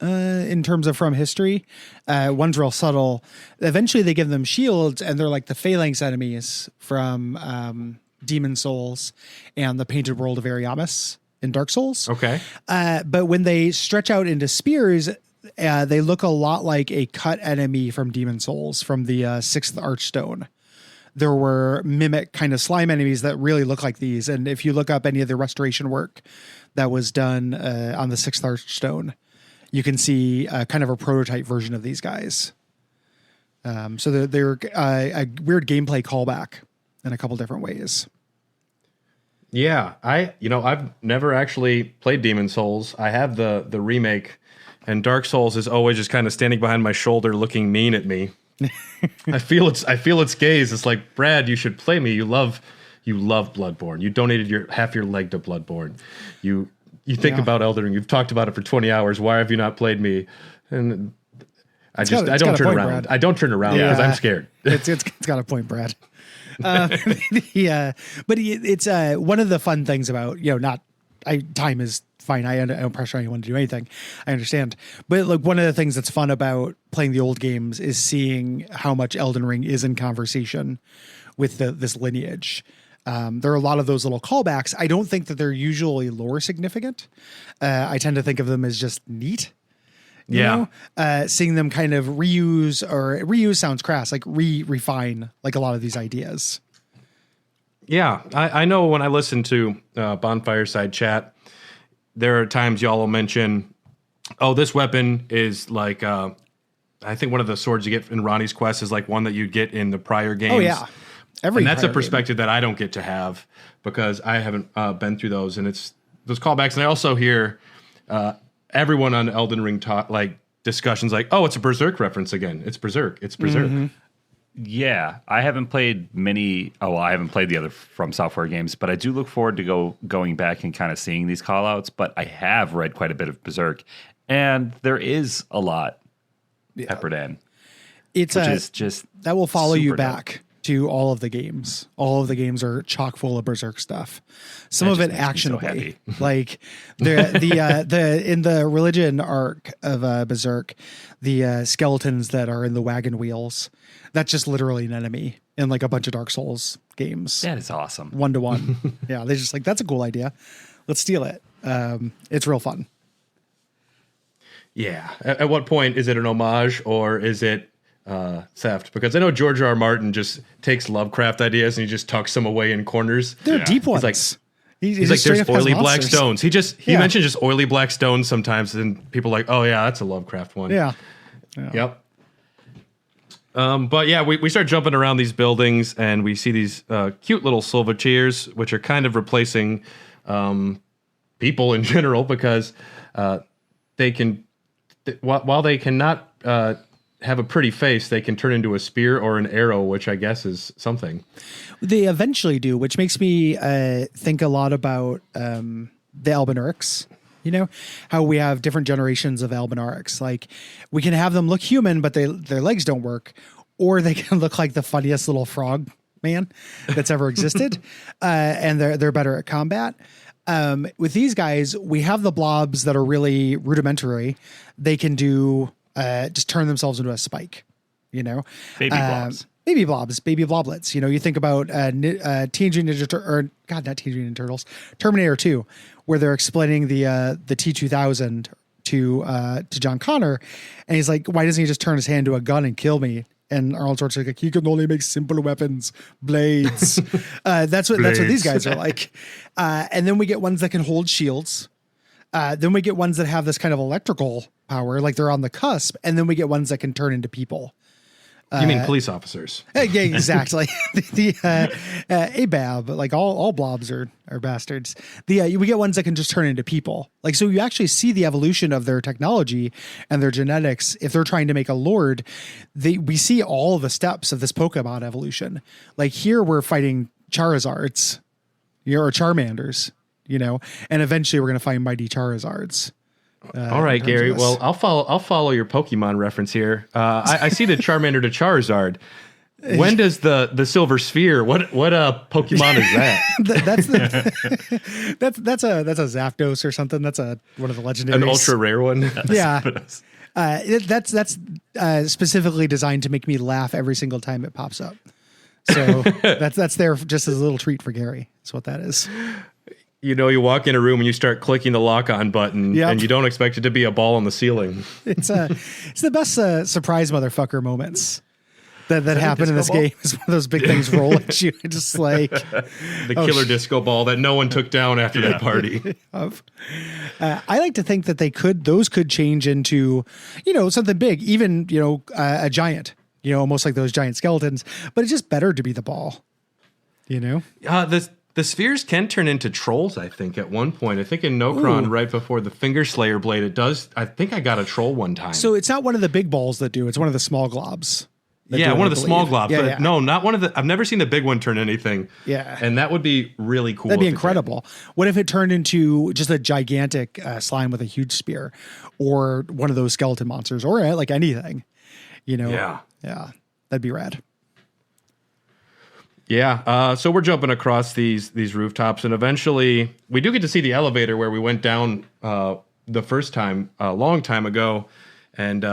In terms of from history, one's real subtle. Eventually they give them shields, and they're like the phalanx enemies from Demon Souls and the Painted World of Ariamis in Dark Souls. Okay. But when they stretch out into spears, they look a lot like a cut enemy from Demon Souls from the Sixth Archstone. There were mimic kind of slime enemies that really look like these. And if you look up any of the restoration work that was done on the Sixth Archstone, you can see kind of a prototype version of these guys. So they're a weird gameplay callback in a couple different ways. Yeah, I've never actually played Demon Souls. I have the remake, and Dark Souls is always just kind of standing behind my shoulder looking mean at me. I feel its gaze. It's like, Brad, you should play me. You love Bloodborne. You donated half your leg to Bloodborne. You think about Elden Ring. You've talked about it for 20 hours. Why have you not played me? And I don't turn around. Brad. I don't turn around because I'm scared. It's got a point, Brad. Yeah, but it's one of the fun things about time is fine. I don't pressure anyone to do anything. I understand, but like one of the things that's fun about playing the old games is seeing how much Elden Ring is in conversation with this lineage. There are a lot of those little callbacks. I don't think that they're usually lore significant. I tend to think of them as just neat. You know? Seeing them kind of reuse sounds crass, like refine like a lot of these ideas. Yeah, I know when I listen to Bonfireside Chat, there are times y'all will mention, oh, this weapon is like, I think one of the swords you get in Ronnie's quest is like one that you get in the prior games. Oh yeah, and that's a prior perspective that I don't get to have because I haven't been through those, and it's those callbacks. And I also hear everyone on Elden Ring talk like discussions like, oh, it's a Berserk reference again. It's Berserk. It's Berserk. Mm-hmm. Yeah, I haven't played many. Oh, well, I haven't played the other From Software games, but I do look forward to going back and kind of seeing these callouts. But I have read quite a bit of Berserk, and there is a lot peppered in. It's which is just that will follow you super back to all of the games. All of the games are chock full of Berserk stuff. Some That of it just makes me so actionably, happy. like the in the religion arc of Berserk, the skeletons that are in the wagon wheels. That's just literally an enemy in like a bunch of Dark Souls games. That is awesome. 1-to-1. Yeah, they're just like, that's a cool idea. Let's steal it. It's real fun. Yeah. At what point is it an homage or is it theft? Because I know George R. R. Martin just takes Lovecraft ideas and he just tucks them away in corners. They're deep ones. He's like, there's oily black stones. He mentioned just oily black stones sometimes, and people are like, oh yeah, that's a Lovecraft one. Yeah. Yep. But yeah, we start jumping around these buildings, and we see these cute little silverchaires, which are kind of replacing people in general because they can, while they cannot have a pretty face, they can turn into a spear or an arrow, which I guess is something. They eventually do, which makes me think a lot about the Albinaurics. You know, how we have different generations of Albinaurics. Like, we can have them look human, but their legs don't work. Or they can look like the funniest little frog man that's ever existed. And they're better at combat. With these guys, we have the blobs that are really rudimentary. They can do just turn themselves into a spike, you know? Baby blobs. Baby blobs, baby bloblets. You know, you think about Teenage Ninja not Teenage Mutant Turtles, Terminator 2, where they're explaining the T-2000 to John Connor, and he's like, "Why doesn't he just turn his hand to a gun and kill me?" And Arnold Schwarzenegger's like, "He can only make simple weapons, blades." That's what these guys are like. And then we get ones that can hold shields. Then we get ones that have this kind of electrical power, like they're on the cusp. And then we get ones that can turn into people. You mean police officers? Yeah, exactly. the ABAB, like all blobs are bastards. We get ones that can just turn into people. Like, so you actually see the evolution of their technology and their genetics. If they're trying to make a lord, we see all the steps of this Pokemon evolution. Like, here we're fighting Charizards, or Charmanders, you know, and eventually we're going to find mighty Charizards. All right, Gary. Well, I'll follow your Pokemon reference here. I see the Charmander to Charizard. When does the Silver Sphere? What Pokemon is that? That's a Zapdos or something. That's one of the legendaries. An ultra rare one. Yeah. That's specifically designed to make me laugh every single time it pops up. So that's there just as a little treat for Gary. That's what that is. You know, you walk in a room and you start clicking the lock-on button, and you don't expect it to be a ball on the ceiling. It's the best surprise motherfucker moments that happen in this game. Is one of those big things roll at you, just like the killer disco ball that no one took down after that party. I like to think that those could change into, you know, something big, even, you know, a giant, you know, almost like those giant skeletons. But it's just better to be the ball, you know. The spheres can turn into trolls, I think, at one point. I think in Nokron, right before the Finger Slayer blade, it does. I think I got a troll one time. So it's not one of the big balls that do. It's one of the small globs. Yeah, one of the small globs. Yeah, but yeah. No, not one of the... I've never seen the big one turn anything. Yeah. And that would be really cool. That'd be incredible. What if it turned into just a gigantic slime with a huge spear? Or one of those skeleton monsters? Or like anything. You know? Yeah. That'd be rad. Yeah, so we're jumping across these rooftops, and eventually we do get to see the elevator where we went down the first time a long time ago, and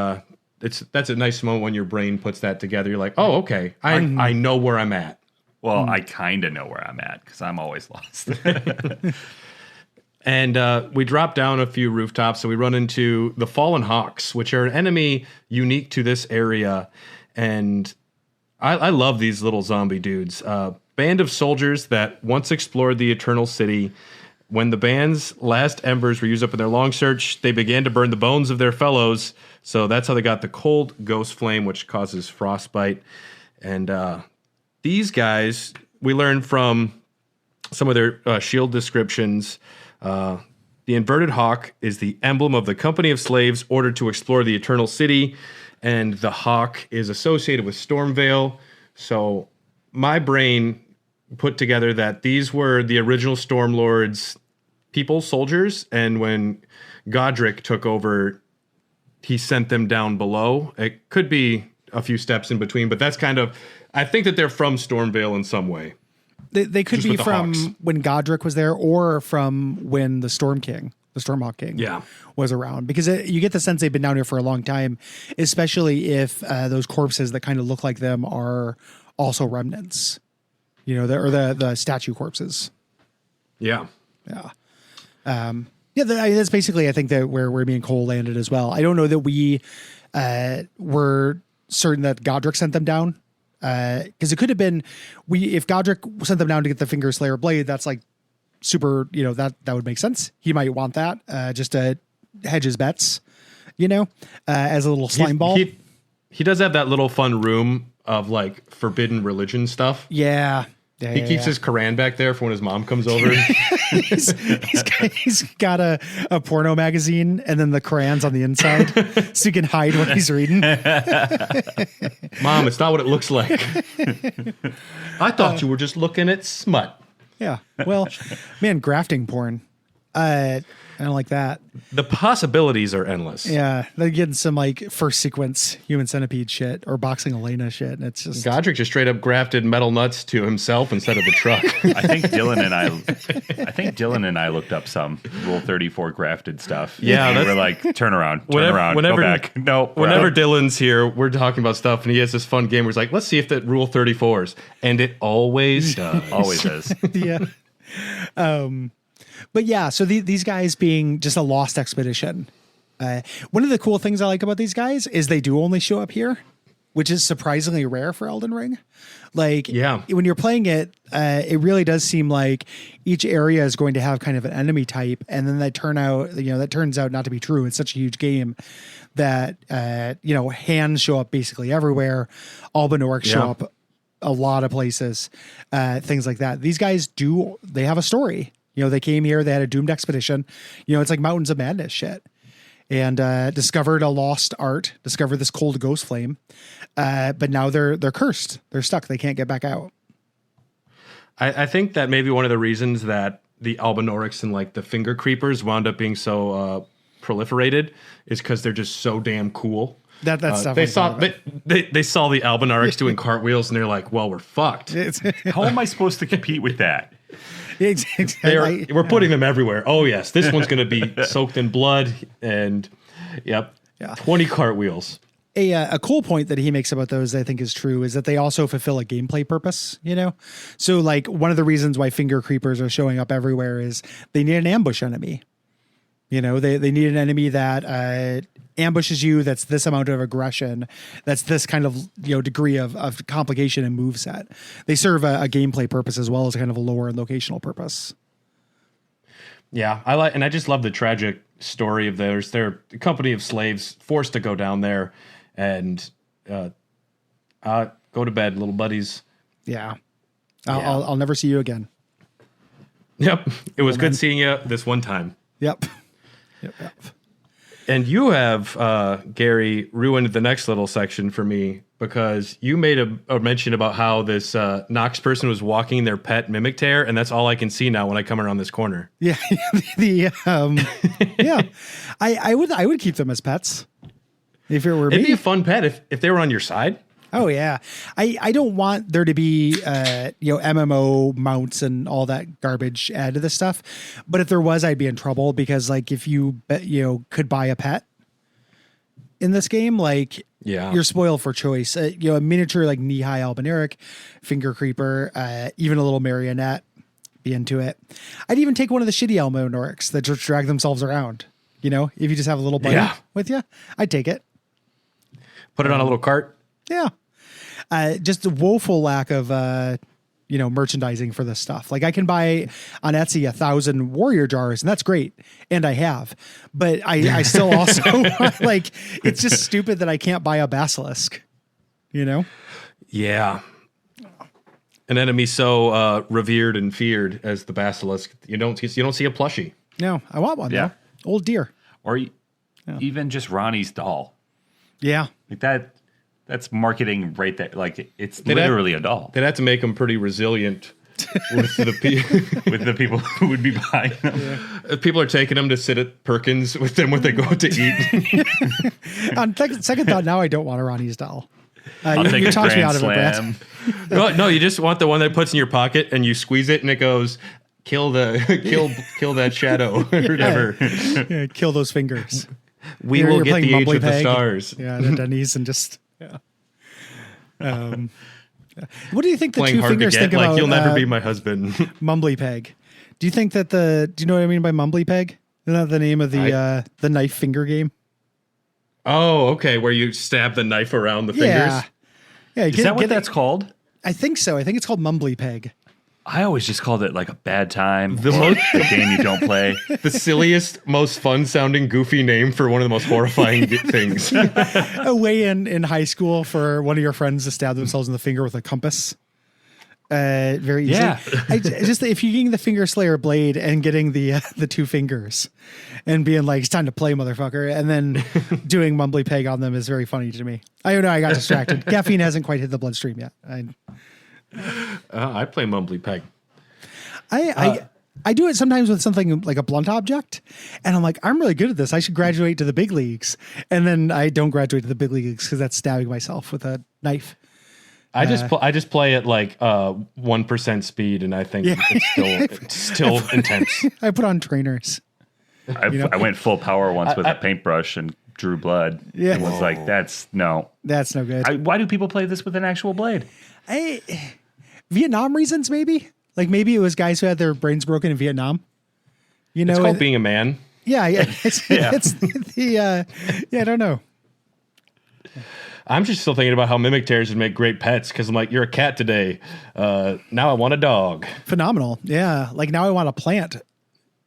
that's a nice moment when your brain puts that together. You're like, oh, okay, I know where I'm at. Well, I kind of know where I'm at because I'm always lost. And we drop down a few rooftops, so we run into the Fallen Hawks, which are an enemy unique to this area, and I love these little zombie dudes. Band of soldiers that once explored the Eternal City. When the band's last embers were used up in their long search, they began to burn the bones of their fellows. So that's how they got the cold ghost flame, which causes frostbite. And these guys, we learned from some of their shield descriptions. The inverted hawk is the emblem of the company of slaves ordered to explore the Eternal City. And the hawk is associated with Stormvale. So my brain put together that these were the original Stormlord's people, soldiers, and when Godric took over, he sent them down below. It could be a few steps in between, but that's kind of, I think that they're from Stormvale in some way. They could Just be with the from Hawks. when Godric was there, or from when the Stormhawk King was around, because you get the sense they've been down here for a long time, especially if those corpses that kind of look like them are also remnants, the statue corpses. Yeah. Yeah. That's basically, I think, that where me and Cole landed as well. I don't know that we were certain that Godric sent them down, because it could have been if Godric sent them down to get the Finger Slayer blade, that's like super, that would make sense. He might want that just to hedge his bets, as a little slime ball. He does have that little fun room of like forbidden religion stuff. Yeah. He keeps his Quran back there for when his mom comes over. he's got a porno magazine and then the Quran's on the inside so you can hide what he's reading. Mom, it's not what it looks like. I thought you were just looking at smut. Yeah. Well, man, grafting porn. I don't like that. The possibilities are endless. Yeah. They're getting some like first sequence human centipede shit or boxing Elena shit. And it's just Godric just straight up grafted metal nuts to himself instead of the truck. I think Dylan and I looked up some Rule 34 grafted stuff. Yeah, and that's- we're like, turn around, go back. No, Whenever Dylan's here, we're talking about stuff, and he has this fun game where he's like, let's see if that Rule 34s. And it always does. always is. yeah. But yeah, so these guys being just a lost expedition. One of the cool things I like about these guys is they do only show up here, which is surprisingly rare for Elden Ring. Like, when you're playing it, it really does seem like each area is going to have kind of an enemy type, and then that turns out not to be true. It's such a huge game that hands show up basically everywhere. Albinaurics show up a lot of places, things like that. These guys they have a story. They came here, they had a doomed expedition. It's like Mountains of Madness shit. And discovered a lost art, discovered this cold ghost flame. But now they're cursed. They're stuck. They can't get back out. I think that maybe one of the reasons that the Albinaurics and like the finger creepers wound up being so proliferated is because they're just so damn cool. That's they saw the Albinaurics doing cartwheels and they're like, well, we're fucked. How am I supposed to compete with that? We're putting them everywhere. Oh yes, this one's going to be soaked in blood and 20 cartwheels. A cool point that he makes about those, I think, is true, is that they also fulfill a gameplay purpose. So like one of the reasons why finger creepers are showing up everywhere is they need an ambush enemy. They need an enemy that ambushes you, that's this amount of aggression, that's this kind of degree of complication and moveset. They serve a gameplay purpose as well as kind of a lore and locational purpose. Yeah, I just love the tragic story of theirs. They're a company of slaves forced to go down there and go to bed, little buddies. Yeah. I'll never see you again. Yep. It was good seeing you this one time. Yep. And you have, Gary, ruined the next little section for me because you made a mention about how this Nox person was walking their pet Mimic Tear, and that's all I can see now when I come around this corner. Yeah, I would keep them as pets if it were me. It'd be a fun pet if they were on your side. Oh yeah, I don't want there to be MMO mounts and all that garbage added to this stuff, but if there was, I'd be in trouble because like if you could buy a pet in this game, like you're spoiled for choice. A miniature like knee-high Albinauric, finger creeper, even a little marionette, be into it. I'd even take one of the shitty Albinaurics that just drag themselves around. If you just have a little buddy with you, I'd take it. Put it on a little cart. Yeah. Just the woeful lack of, merchandising for this stuff. Like I can buy on Etsy 1,000 warrior jars, and that's great. And I have, but I still also like, it's just stupid that I can't buy a basilisk, Yeah. An enemy so revered and feared as the basilisk, you don't see a plushie. No, I want one. Yeah. Though. Old deer. Or even just Ronnie's doll. Yeah. Like that's marketing right there. Like it's literally a doll. They'd have to make them pretty resilient with the people who would be buying them. Yeah. If people are taking them to sit at Perkins with them when they go out to eat. On second thought, now I don't want a Ronnie's doll. I'll take a talked me out Grand of it, Slam. No, you just want the one that puts in your pocket and you squeeze it and it goes, kill that shadow or whatever. Yeah, kill those fingers. We You're will get playing the age Mumbly of the Peg. stars. Yeah, and Denny's and just What do you think the Playing two hard to fingers get, think like about? you'll never be my husband. Mumbly Peg. Do you think that do you know what I mean by Mumbly Peg? Isn't that the name of the knife finger game? Oh, okay. Where you stab the knife around the fingers. Yeah. Yeah. Is that what that's called? I think so. I think it's called Mumbly Peg. I always just called it like a bad time. The game you don't play. The silliest, most fun-sounding, goofy name for one of the most horrifying things. A way in high school for one of your friends to stab themselves in the finger with a compass. Very easy. Yeah. Just if you're getting the Finger Slayer blade and getting the two fingers and being like, it's time to play, motherfucker, and then doing Mumbly Peg on them is very funny to me. I don't know. I got distracted. Caffeine hasn't quite hit the bloodstream yet. I play Mumbly Peg. I do it sometimes with something like a blunt object, and I'm like, I'm really good at this. I should graduate to the big leagues, and then I don't graduate to the big leagues because that's stabbing myself with a knife. I just play at like 1% speed, and I think it's still intense. I put on trainers. I went full power once with a paintbrush and drew blood. Yeah. And was like, that's no good. Why do people play this with an actual blade? Vietnam reasons, maybe. Like maybe it was guys who had their brains broken in Vietnam. It's called being a man. Yeah. I don't know. I'm just still thinking about how mimic tears would make great pets because I'm like, you're a cat today. Now I want a dog. Phenomenal. Yeah. Like now I want a plant.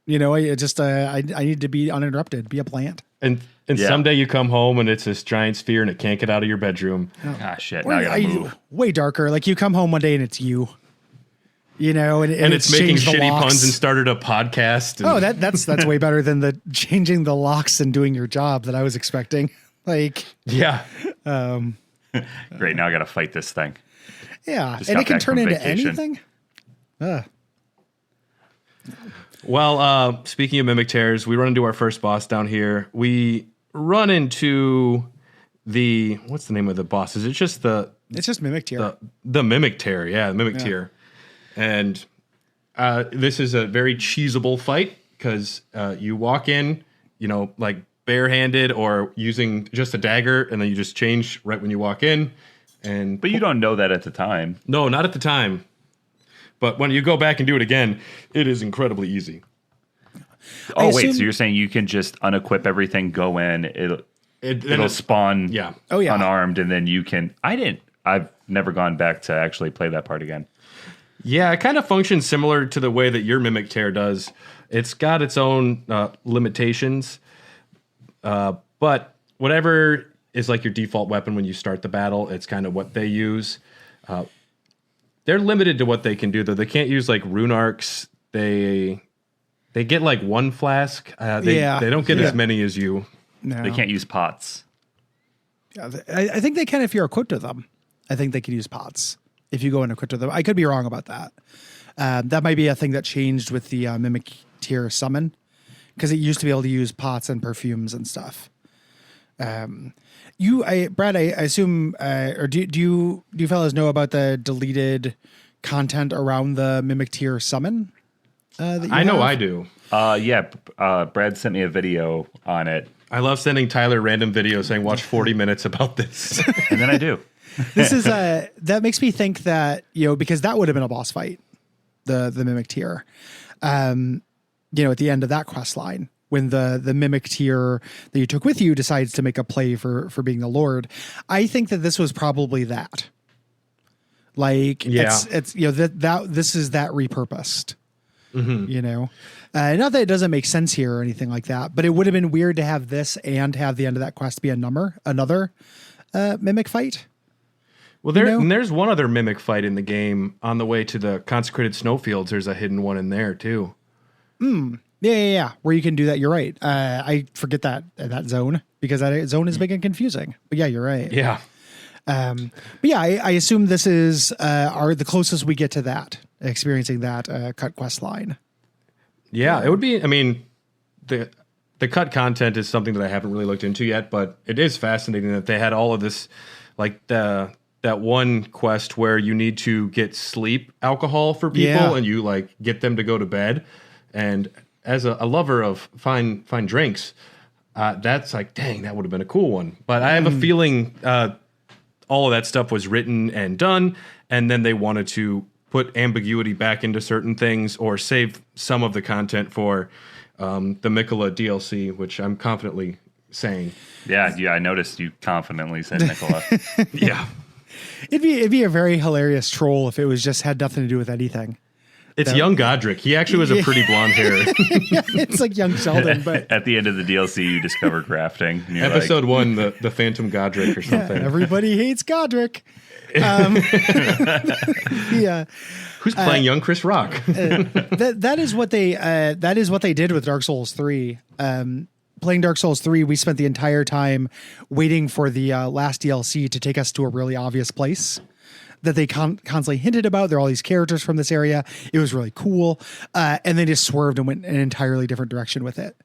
I need to be uninterrupted, be a plant. And someday you come home and it's this giant sphere and it can't get out of your bedroom. Ah, shit. Now I gotta move. Way darker. Like you come home one day and it's you. And it's making shitty puns and started a podcast. And that's way better than the changing the locks and doing your job that I was expecting. Like, yeah. Great. Now I got to fight this thing. Yeah. Just And got it can back turn from into vacation. anything. Well, speaking of mimic tears, we run into our first boss down here. We run into what's the name of the boss? Is it just It's just Mimic Tear. The Mimic Tear. Yeah, the Mimic Tear. And this is a very cheesable fight because you walk in, like barehanded or using just a dagger, and then you just change right when you walk in. But you don't know that at the time. No, not at the time. But when you go back and do it again, it is incredibly easy. Oh, wait. So you're saying you can just unequip everything, go in, it'll spawn unarmed, and then you can... I've never gone back to actually play that part again. Yeah, it kind of functions similar to the way that your Mimic Tear does. It's got its own limitations. But whatever is like your default weapon when you start the battle, it's kind of what they use. They're limited to what they can do, though. They can't use like rune arcs. They get like one flask. They don't get as many as you. No. They can't use pots. Yeah, I think they can if you're equipped with them. I think they can use pots if you go and equipped with them. I could be wrong about that. That might be a thing that changed with the Mimic Tear summon, because it used to be able to use pots and perfumes and stuff. Brad, I assume, or do you fellas know about the deleted content around the Mimic Tear summon? I know I do. Brad sent me a video on it. I love sending Tyler random videos saying, watch 40 minutes about this. And then I do. This is that makes me think that, because that would have been a boss fight, the Mimic Tear. At the end of that quest line, when the Mimic Tear that you took with you decides to make a play for being the Lord. I think that this was probably that. Like Yeah. it's that this is that repurposed. Not that it doesn't make sense here or anything like that, but it would have been weird to have this and have the end of that quest be another mimic fight. Well, there's one other mimic fight in the game on the way to the consecrated snowfields. There's a hidden one in there too. Yeah. Where you can do that. You're right. I forget that zone because that zone is big and confusing. But yeah, you're right. Yeah. But yeah, I assume this is the closest we get to that, experiencing that cut quest line. Yeah, it would be. I mean, the cut content is something that I haven't really looked into yet, but it is fascinating that they had all of this, like that one quest where you need to get sleep alcohol for people and you like get them to go to bed. And as a lover of fine drinks, that's like, dang, that would have been a cool one. But I have a feeling all of that stuff was written and done, and then they wanted to put ambiguity back into certain things or save some of the content for the Mikola DLC, which I'm confidently saying. Yeah, I noticed you confidently said Mikola. Yeah. It'd be a very hilarious troll if it was just had nothing to do with anything. It's young Godric. He actually was a pretty blonde hair. It's like young Sheldon, but At the end of the DLC, you discover grafting. And you're Episode 1, the Phantom Godric or something. everybody hates Godric. Yeah. Who's playing young Chris Rock? That is what they did with Dark Souls 3. Playing Dark Souls 3, we spent the entire time waiting for the last DLC to take us to a really obvious place that they constantly hinted about. There are all these characters from this area. It was really cool. And they just swerved and went in an entirely different direction with it.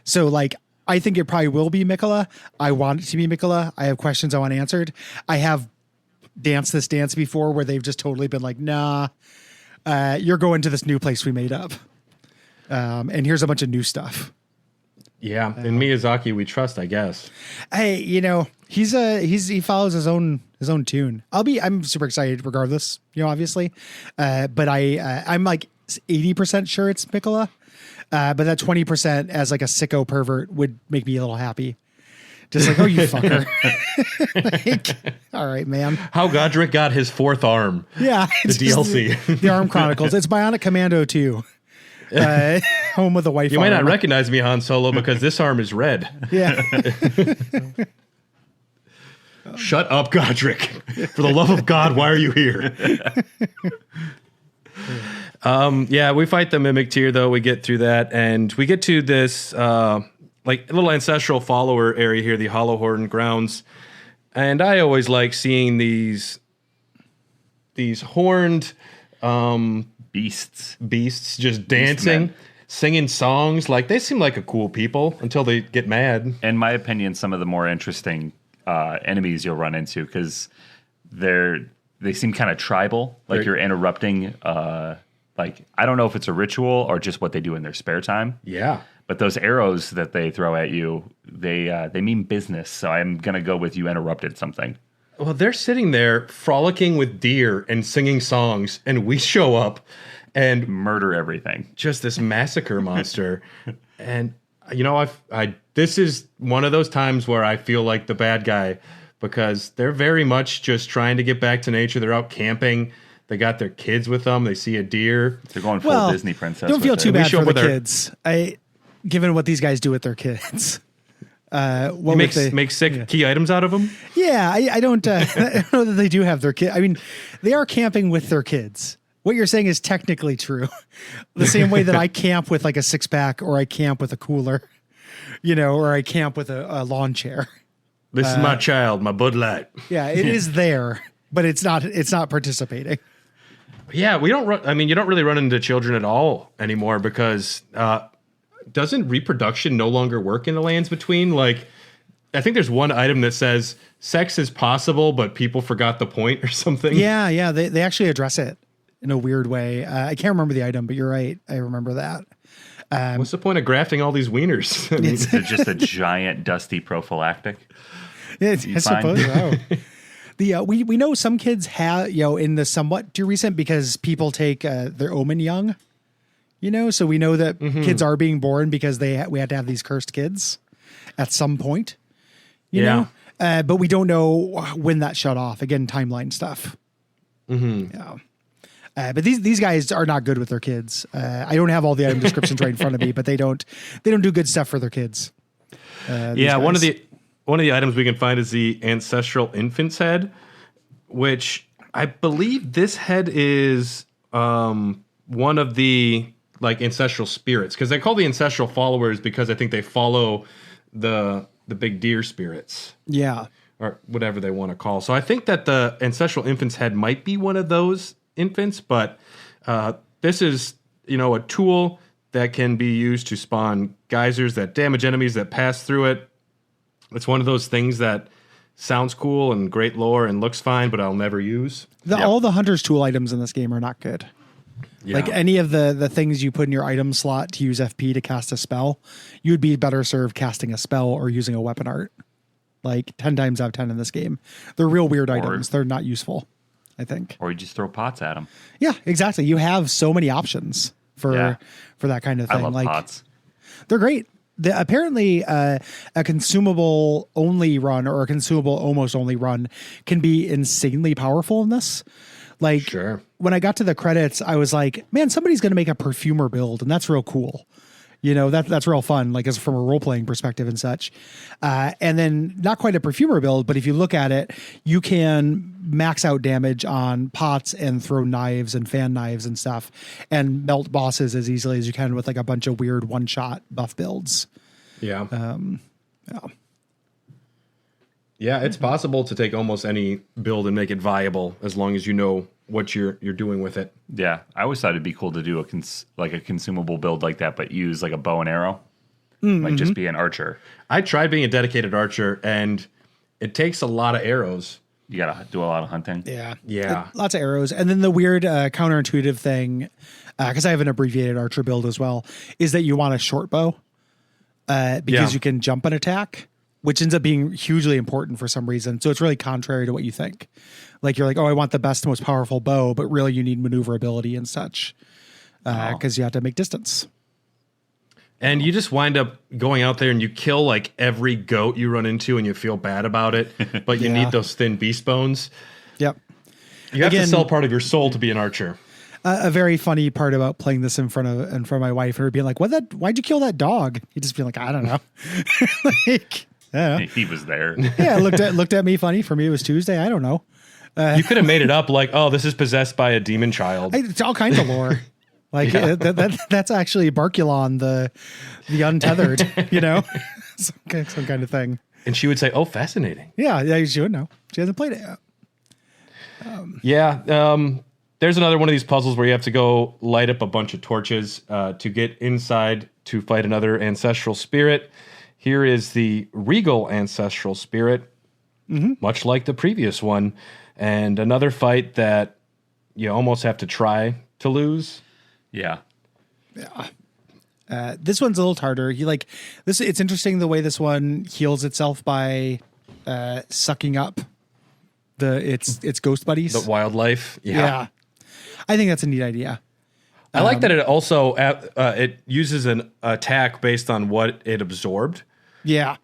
So like, I think it probably will be Mikola. I want it to be Mikola. I have questions I want answered. I have danced this dance before where they've just totally been like, nah, you're going to this new place we made up. And here's a bunch of new stuff. Yeah, in Miyazaki we trust, I guess. Hey, he follows his own tune. I'm super excited regardless, obviously. But I'm like 80% sure it's Mikola. But that 20% as like a sicko pervert would make me a little happy. Just like, oh, you fucker. Like, all right, man. How Godric got his fourth arm. Yeah. The DLC. The Arm Chronicles. It's Bionic Commando 2. Home with the wife. You might not recognize me, Han Solo, because this arm is red. Yeah. Shut up, Godric. For the love of God, why are you here? Yeah, we fight the Mimic Tier, though. We get through that, and we get to this like little ancestral follower area here, the Hollowhorn grounds. And I always like seeing these horned beasts just dancing, singing songs. Like, they seem like a cool people until they get mad. In my opinion, some of the more interesting enemies you'll run into, because they seem kind of tribal. Like, you're interrupting. Like, I don't know if it's a ritual or just what they do in their spare time. Yeah. But those arrows that they throw at you, they mean business. So I'm gonna go with you interrupted something. Well, they're sitting there frolicking with deer and singing songs, and we show up and Murder everything. just this massacre monster. And this is one of those times where I feel like the bad guy, because they're very much just trying to get back to nature. They're out camping. They got their kids with them. They see a deer. They're going full Disney princess. Don't feel with too it. bad show for up the with our- kids. Given what these guys do with their kids. Make sick key items out of them. Yeah, I don't I don't know that they do have their kid. I mean, they are camping with their kids. What you're saying is technically true. The same way that I camp with like a 6-pack, or I camp with a cooler, or I camp with a lawn chair. This is my child, my Bud Light. Yeah, it is there, but it's not participating. Yeah, we don't run. I mean, you don't really run into children at all anymore, because doesn't reproduction no longer work in the lands between? Like, I think there's one item that says sex is possible, but people forgot the point or something. Yeah, they actually address it in a weird way. I can't remember the item, but you're right. I remember that. What's the point of grafting all these wieners? I mean, Is it just a giant dusty prophylactic? I fine? suppose so. We know some kids have, in the somewhat too recent, because people take their omen young, so we know that kids are being born because we had to have these cursed kids at some point, you know, but we don't know when that shut off. Again, timeline stuff. Yeah. But these guys are not good with their kids. I don't have all the item descriptions right in front of me, but they don't do good stuff for their kids. One of the items we can find is the ancestral infant's head, which I believe this head is one of the like ancestral spirits, because they call the ancestral followers because I think they follow the big deer spirits. Yeah. Or whatever they want to call. So I think that the ancestral infant's head might be one of those infants, but this is, a tool that can be used to spawn geysers that damage enemies that pass through it. It's one of those things that sounds cool and great lore and looks fine, but I'll never use. All the hunter's tool items in this game are not good. Yeah. Like any of the things you put in your item slot to use FP to cast a spell, you'd be better served casting a spell or using a weapon art. Like 10 times out of 10 in this game. They're real weird items. They're not useful, I think. Or you just throw pots at them. Yeah, exactly. You have so many options for that kind of thing. I love pots. They're great. Apparently, a consumable only run or a consumable almost only run can be insanely powerful in this. Like, sure. When I got to the credits, I was like, man, somebody's going to make a perfumer build, and that's real cool. That's real fun, like as from a role-playing perspective and such. And then not quite a perfumer build, but if you look at it, you can max out damage on pots and throw knives and fan knives and stuff and melt bosses as easily as you can with like a bunch of weird one-shot buff builds. Yeah. Yeah, it's possible to take almost any build and make it viable as long as you know what you're doing with it. Yeah, I always thought it'd be cool to do a consumable build like that, but use like a bow and arrow, like just be an archer. I tried being a dedicated archer, and it takes a lot of arrows. You gotta do a lot of hunting. Yeah. Lots of arrows. And then the weird counterintuitive thing, because I have an abbreviated archer build as well, is that you want a short bow because you can jump an attack, which ends up being hugely important for some reason. So it's really contrary to what you think. Like you're like, oh, I want the best, most powerful bow, but really you need maneuverability and such because you have to make distance. And you just wind up going out there and you kill like every goat you run into and you feel bad about it, but you need those thin beast bones. Yep. You have to sell part of your soul to be an archer. A very funny part about playing this in front of my wife, her being like, why'd you kill that dog? He'd just be like, I don't know. He was there. Yeah, looked at me funny. For me, it was Tuesday. I don't know. You could have made it up like, oh, this is possessed by a demon child. It's all kinds of lore. Like that's actually Barkulon, the untethered, some kind of thing. And she would say, oh, fascinating. Yeah, she would know. She hasn't played it yet. There's another one of these puzzles where you have to go light up a bunch of torches to get inside to fight another ancestral spirit. Here is the regal ancestral spirit, much like the previous one, and another fight that you almost have to try to lose. Yeah. This one's a little harder. It's interesting the way this one heals itself by sucking up its ghost buddies. The wildlife. Yeah. I think that's a neat idea. I like that it also it uses an attack based on what it absorbed. Yeah.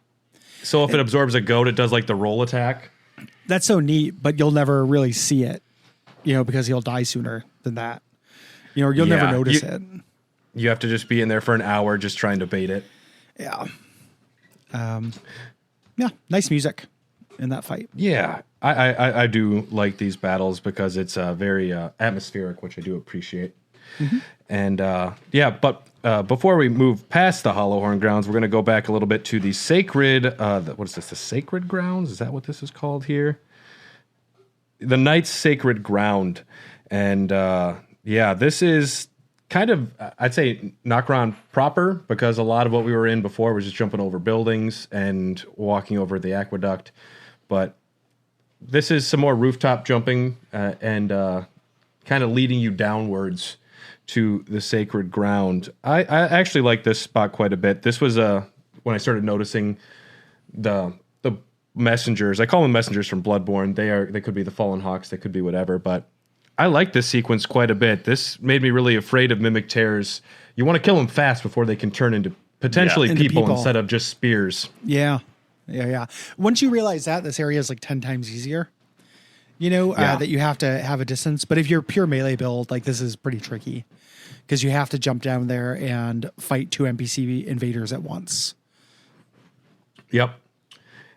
So if it absorbs a goat, it does like the roll attack. That's so neat, but you'll never really see it, because he'll die sooner than that. You'll never notice it. You have to just be in there for an hour just trying to bait it. Yeah. Nice music in that fight. Yeah. I do like these battles because it's very atmospheric, which I do appreciate. And but before we move past the Hollowhorn grounds, we're going to go back a little bit to the sacred, what is this, the sacred grounds? Is that what this is called here? The Knight's Sacred Ground. And this is kind of, I'd say, Nokron proper, because a lot of what we were in before was just jumping over buildings and walking over the aqueduct. But this is some more rooftop jumping and kind of leading you downwards to the sacred ground. I actually like this spot quite a bit. This was when I started noticing the messengers. I call them messengers from Bloodborne. They could be the Fallen Hawks. They could be whatever. But I like this sequence quite a bit. This made me really afraid of mimic tears. You want to kill them fast before they can turn into potentially people instead of just spears. Yeah. Once you realize that, this area is like 10 times easier. that you have to have a distance. But if you're pure melee build, like this is pretty tricky because you have to jump down there and fight 2 NPC invaders at once. Yep.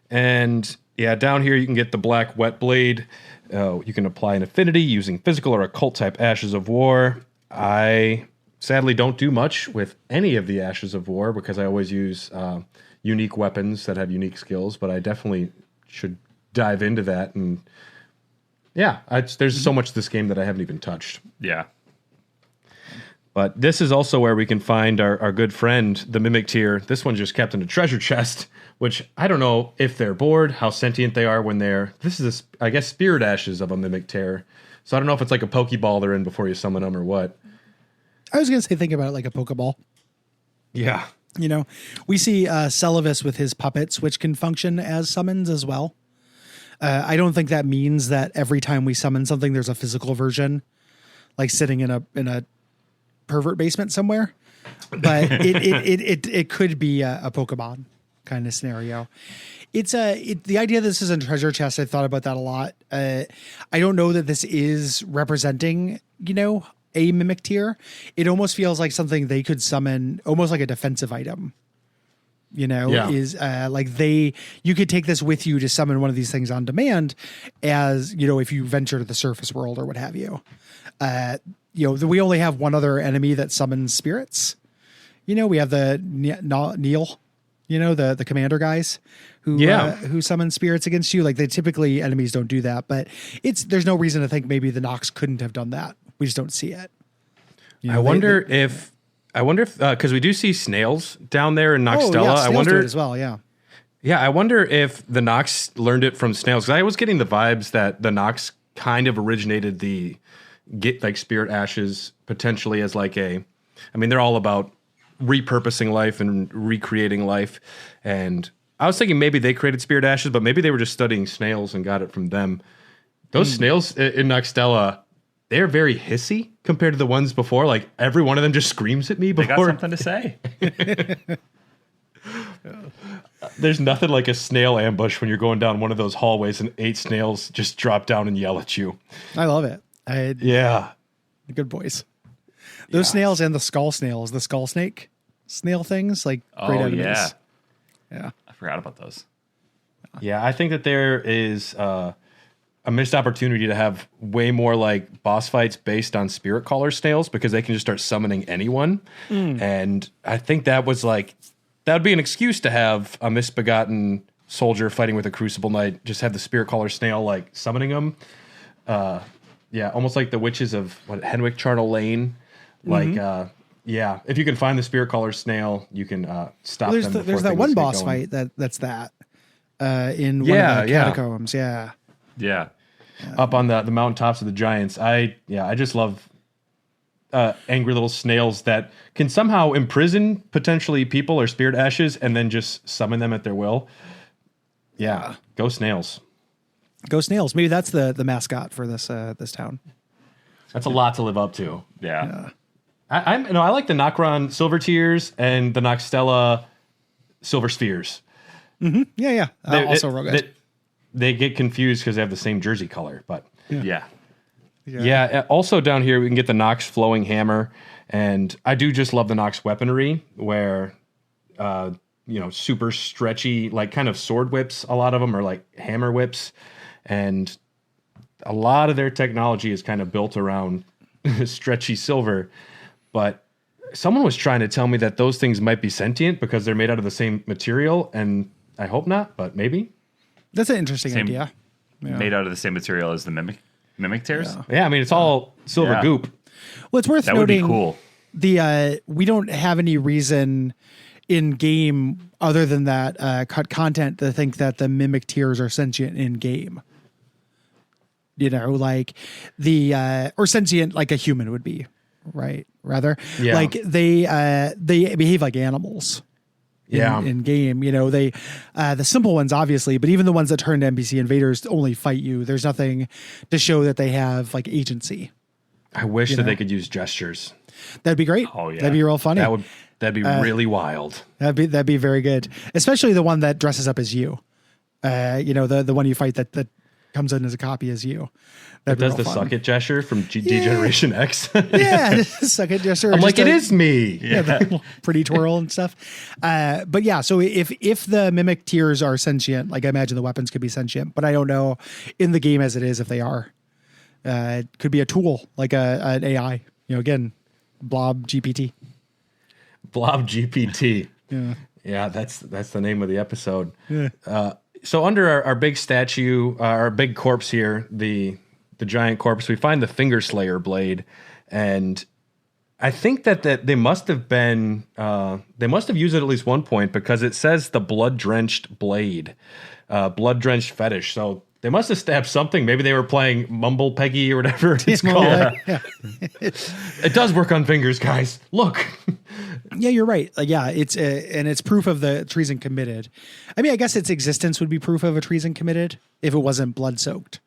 And yeah, down here you can get the Black Wet Blade. You can apply an affinity using physical or occult type Ashes of War. I sadly don't do much with any of the Ashes of War because I always use unique weapons that have unique skills, but I definitely should dive into that. And yeah, there's so much to this game that I haven't even touched. Yeah. But this is also where we can find our good friend, the Mimic Tier. This one's just kept in a treasure chest, which I don't know if they're bored, how sentient they are when they're... This is, I guess, spirit ashes of a Mimic Tier. So I don't know if it's like a Pokeball they're in before you summon them or what. I was going to say, think about it like a Pokeball. Yeah. We see Seluvis with his puppets, which can function as summons as well. I don't think that means that every time we summon something, there's a physical version, like sitting in a pervert basement somewhere. But it could be a Pokemon kind of scenario. It's the idea that this is a treasure chest. I thought about that a lot. I don't know that this is representing, a Mimic Tier. It almost feels like something they could summon, almost like a defensive item. Is like you could take this with you to summon one of these things on demand, as if you venture to the surface world or what have you. We only have one other enemy that summons spirits. We have the Neil, the commander guys who summon spirits against you. Like enemies don't do that, but there's no reason to think maybe the Nox couldn't have done that. We just don't see it. I wonder if because we do see snails down there in Noxtella. I wonder do it as well. Yeah. Yeah, I wonder if the Nox learned it from snails, because I was getting the vibes that the Nox kind of originated spirit ashes potentially as they're all about repurposing life and recreating life. And I was thinking maybe they created spirit ashes, but maybe they were just studying snails and got it from them. Those snails in Noxtella, they're very hissy compared to the ones before. Like every one of them just screams at me before. They got something to say. There's nothing like a snail ambush when you're going down one of those hallways and 8 snails just drop down and yell at you. I love it. Yeah. Good boys. Those snails and the skull snails, the skull snake snail things, great enemies. Yeah. I forgot about those. Yeah, I think that there is a missed opportunity to have way more boss fights based on spirit caller snails, because they can just start summoning anyone. And I think that would be an excuse to have a misbegotten soldier fighting with a crucible knight, just have the spirit caller snail summoning them. Almost like the witches of Henwick Charnel Lane. If you can find the spirit caller snail, you can stop them. There's that one boss fight that's in one of the catacombs. Yeah. Up on the mountaintops of the giants. I just love angry little snails that can somehow imprison potentially people or spirit ashes and then just summon them at their will. Yeah, go snails. Go snails. Maybe that's the mascot for this town. That's a lot to live up to. Yeah. I like the Nokron silver tiers and the Noxtella silver spheres. Mm-hmm. Yeah. Also real good. They get confused because they have the same jersey color, but Yeah. Also down here we can get the Nox flowing hammer, and I do just love the Nox weaponry where, super stretchy, kind of sword whips. A lot of them are hammer whips, and a lot of their technology is kind of built around stretchy silver. But someone was trying to tell me that those things might be sentient because they're made out of the same material, and I hope not, but maybe. That's an interesting idea. Yeah. Made out of the same material as the mimic tears. Yeah, it's all silver goop. Well, it's worth that noting. Would be cool. We don't have any reason in game other than that cut content to think that the mimic tiers are sentient in game. Or sentient like a human would be, right? Rather, they behave like animals. In game, the simple ones, obviously, but even the ones that turn to NPC invaders only fight you. There's nothing to show that they have agency. I wish that they could use gestures. That'd be great. Oh yeah, that'd be real funny. That'd be really wild. That'd be very good, especially the one that dresses up as you. The one you fight that comes in as a copy as you. It does the suck it gesture from Degeneration X. Yeah, suck it gesture. I'm like, it is me. Yeah, the little pretty twirl and stuff. But yeah, so if the mimic tiers are sentient, like I imagine the weapons could be sentient, but I don't know in the game as it is if they are. It could be a tool, like an AI. Again, Blob GPT. Blob GPT. Yeah. Yeah, that's the name of the episode. Yeah. So under our big statue, our big corpse here, the giant corpse, we find the Finger Slayer blade, and I think that they must have been they must have used it at least one point because it says the blood drenched blade, blood drenched fetish. So they must have stabbed something. Maybe they were playing Mumble Peggy or whatever it's called. Yeah. It does work on fingers, guys. Look. Yeah, you're right. Yeah, it's proof of the treason committed. I mean, I guess its existence would be proof of a treason committed if it wasn't blood soaked.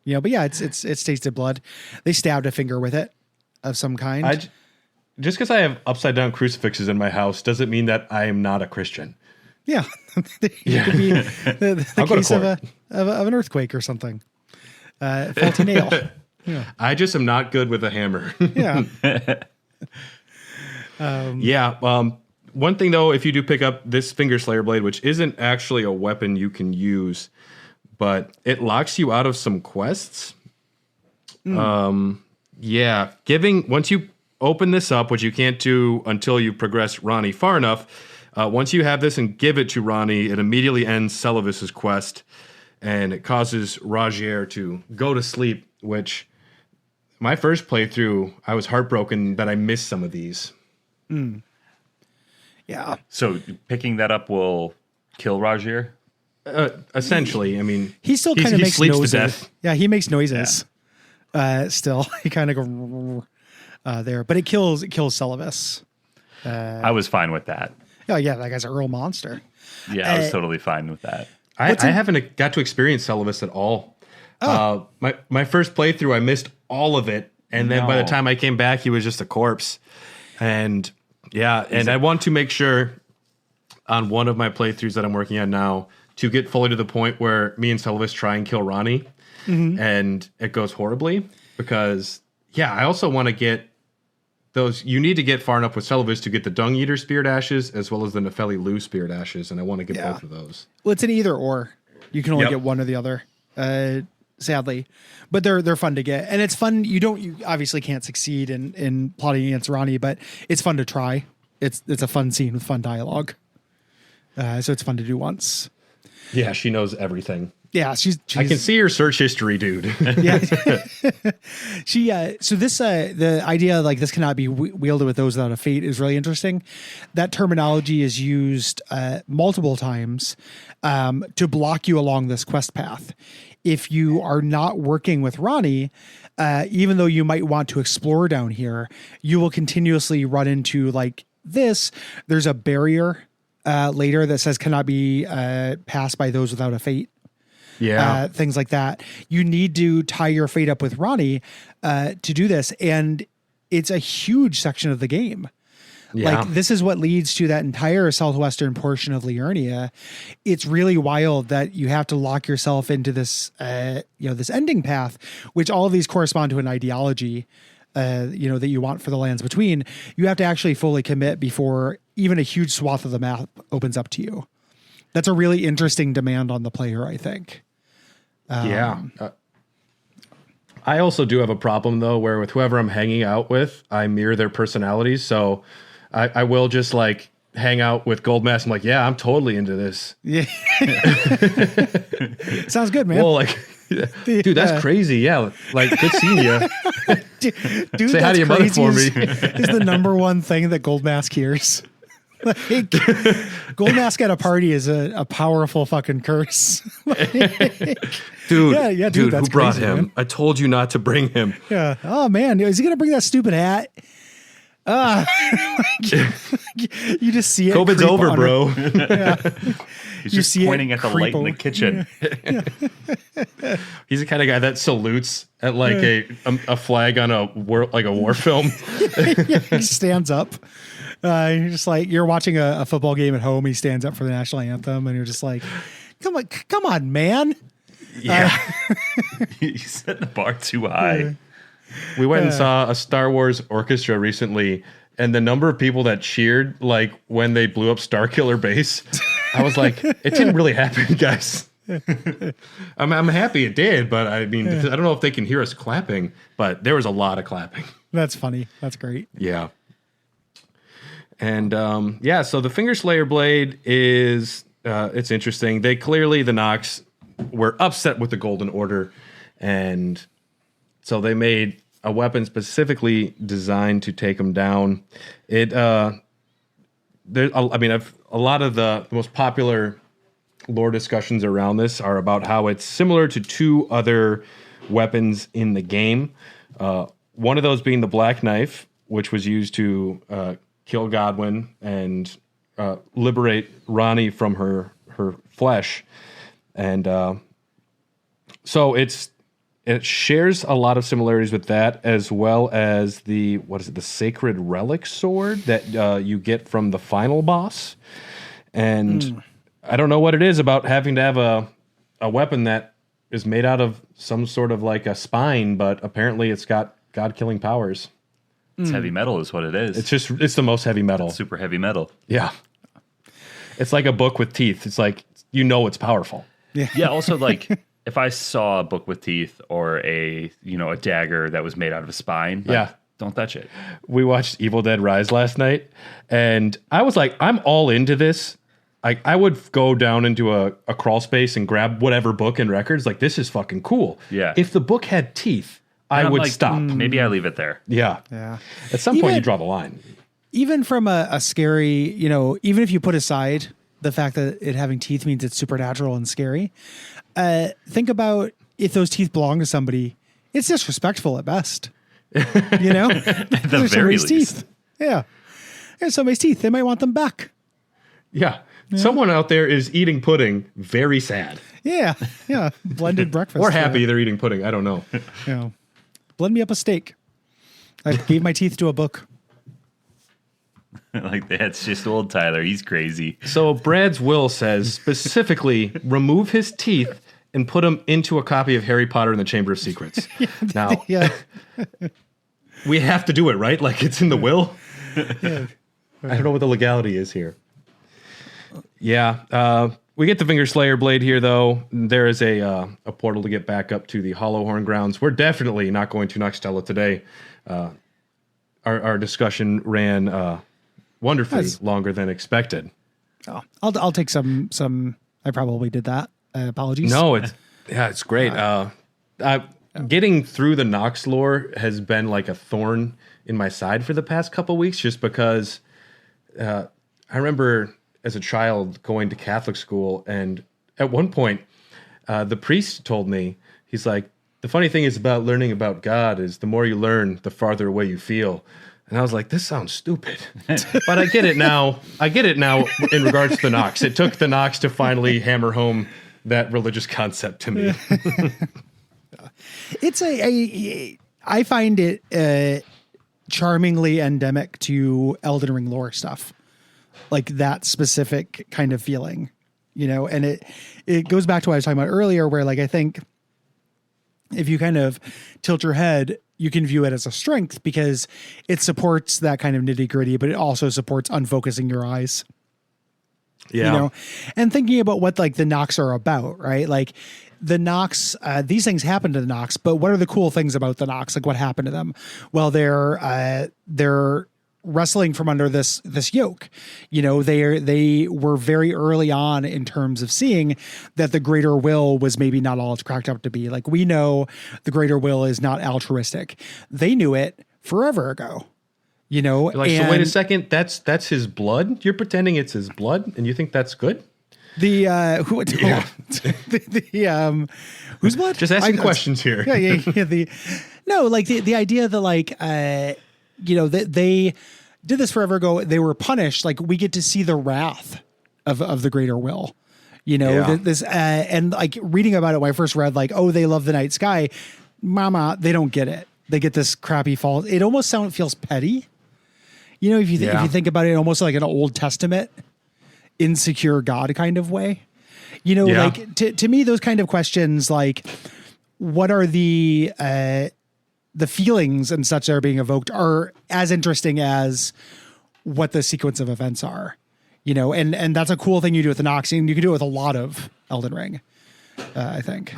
But yeah, it's tasted blood. They stabbed a finger with it of some kind. Just because I have upside down crucifixes in my house doesn't mean that I am not a Christian. Yeah, it could be the case of an earthquake or something. Faulty nail. Yeah. I just am not good with a hammer. Yeah. One thing though, if you do pick up this Finger Slayer blade, which isn't actually a weapon you can use, but it locks you out of some quests. Once you open this up, which you can't do until you progress Ronnie far enough, once you have this and give it to Ronnie, it immediately ends Seluvis's quest, and it causes Rogier to go to sleep, which my first playthrough, I was heartbroken that I missed some of these. Yeah. So picking that up will kill Rogier? Essentially, I mean, he still kind of makes sleeps noises. to death. Yeah, he makes noises. Yeah. Still, he kind of go there, but it kills Seluvis. I was fine with that. Oh yeah, that guy's a real monster. Yeah, I was totally fine with that. I haven't got to experience Seluvis at all. Oh. My first playthrough, I missed all of it, and then by the time I came back, he was just a corpse. And I want to make sure on one of my playthroughs that I'm working on now to get fully to the point where me and Seluvis try and kill Ronnie, and it goes horribly because I also want to get those. You need to get far enough with Seluvis to get the Dung Eater Spirit Ashes as well as the Nefeli Lu Spirit Ashes, and I want to get both of those. Well, it's an either or. You can only get one or the other. Sadly, but they're fun to get, and it's fun. You obviously can't succeed in plotting against Ronnie, but it's fun to try. It's a fun scene with fun dialogue. So it's fun to do once. Yeah, she knows everything. Yeah, she's I can see her search history, dude. Yeah. So this the idea like this cannot be wielded with those without a fate is really interesting. That terminology is used multiple times to block you along this quest path. If you are not working with Ronnie, even though you might want to explore down here, you will continuously run into like this. There's a barrier later that says cannot be passed by those without a fate. Yeah. Things like that. You need to tie your fate up with Ronnie to do this. And it's a huge section of the game. Yeah. Like this is what leads to that entire southwestern portion of Liurnia. It's really wild that you have to lock yourself into this, this ending path, which all of these correspond to an ideology, that you want for the lands between. You have to actually fully commit before even a huge swath of the map opens up to you. That's a really interesting demand on the player, I think. I also do have a problem though, where with whoever I'm hanging out with, I mirror their personalities. So I will just like hang out with Goldmask. I'm like, yeah, I'm totally into this. Yeah. Sounds good, man. Well, like, dude, that's crazy. Yeah. Like, good seeing you. Dude, say hi to your mother for me. Is the number one thing that Goldmask hears. Like, Goldmask at a party is a powerful fucking curse. Dude, dude, that's who brought crazy, him? Man. I told you not to bring him. Yeah. Oh man, is he gonna bring that stupid hat? You just see it. COVID's over, bro. Yeah. He's just pointing at the light in the kitchen. Yeah. He's the kind of guy that salutes at like a flag on a war film. He stands up. You're just like you're watching a football game at home. He stands up for the national anthem, and you're just like, "Come on, man!" Yeah. You set the bar too high. We went and saw a Star Wars orchestra recently, and the number of people that cheered like when they blew up Starkiller Base, I was like, it didn't really happen, guys. I'm happy it did, but I mean, I don't know if they can hear us clapping, but there was a lot of clapping. That's funny. That's great. Yeah. And so the Finger Slayer blade is it's interesting. They clearly, the Nox, were upset with the Golden Order, and so they made a weapon specifically designed to take them down. It a lot of the most popular lore discussions around this are about how it's similar to two other weapons in the game. One of those being the Black Knife, which was used to kill Godwyn and liberate Ronnie from her flesh. And so it shares a lot of similarities with that, as well as the Sacred Relic Sword that you get from the final boss. And I don't know what it is about having to have a weapon that is made out of some sort of like a spine, but apparently it's got God-killing powers. It's heavy metal is what it is. It's the most heavy metal. It's super heavy metal. Yeah. It's like a book with teeth. It's like, it's powerful. Yeah, also like if I saw a book with teeth or a dagger that was made out of a spine, don't touch it. We watched Evil Dead Rise last night, and I was like, I'm all into this. I would go down into a crawl space and grab whatever book and records. Like, this is fucking cool. Yeah. If the book had teeth, I would stop. Maybe I leave it there. Yeah. At some point, you draw the line. Even from a scary, even if you put aside the fact that it having teeth means it's supernatural and scary, think about if those teeth belong to somebody, it's disrespectful at best. At the very least. Teeth. Yeah. There's somebody's teeth. They might want them back. Yeah. Someone out there is eating pudding, very sad. Yeah. Blended breakfast. Or happy they're eating pudding. I don't know. Blend me up a steak. I gave my teeth to a book. Like, that's just old Tyler. He's crazy. So Brad's will says specifically remove his teeth and put them into a copy of Harry Potter and the Chamber of Secrets. Now, we have to do it, right? Like, it's in the will. I don't know what the legality is here. Yeah. We get the Finger Slayer blade here, though. There is a portal to get back up to the Hollowhorn grounds. We're definitely not going to Noxtella today. Our discussion ran wonderfully longer than expected. Oh, I'll take some. I probably did that. Apologies. No, it's great. Getting through the Nox lore has been like a thorn in my side for the past couple weeks, just because I remember as a child going to Catholic school, and at one point, the priest told me, he's like, the funny thing is about learning about God is the more you learn, the farther away you feel. And I was like, this sounds stupid. But I get it now. In regards to the Nox. It took the Nox to finally hammer home that religious concept to me. It's I find it charmingly endemic to Elden Ring lore stuff. Like that specific kind of feeling, and it goes back to what I was talking about earlier, where like, I think if you kind of tilt your head, you can view it as a strength because it supports that kind of nitty gritty, but it also supports unfocusing your eyes. Yeah. And thinking about what like the Nox are about, right? Like the Nox, these things happen to the Nox, but what are the cool things about the Nox? Like what happened to them? Well, they're wrestling from under this yoke. They were very early on in terms of seeing that the greater will was maybe not all it's cracked up to be. Like, we know the greater will is not altruistic. They knew it forever ago. So wait a second, that's his blood? You're pretending it's his blood and you think that's good? Whose blood? Just asking questions here. The idea that like they did this forever ago. They were punished. Like, we get to see the wrath of the greater will, this, and like reading about it when I first read, like, oh, they love the night sky. Mama, they don't get it. They get this crappy fall. It almost feels petty. If you think about it, almost like an Old Testament insecure God kind of way. You know, Yeah. like to me, those kind of questions, like what are the feelings and such that are being evoked, are as interesting as what the sequence of events are. You know, and that's a cool thing you do with the Nox, and you can do it with a lot of Elden Ring, I think.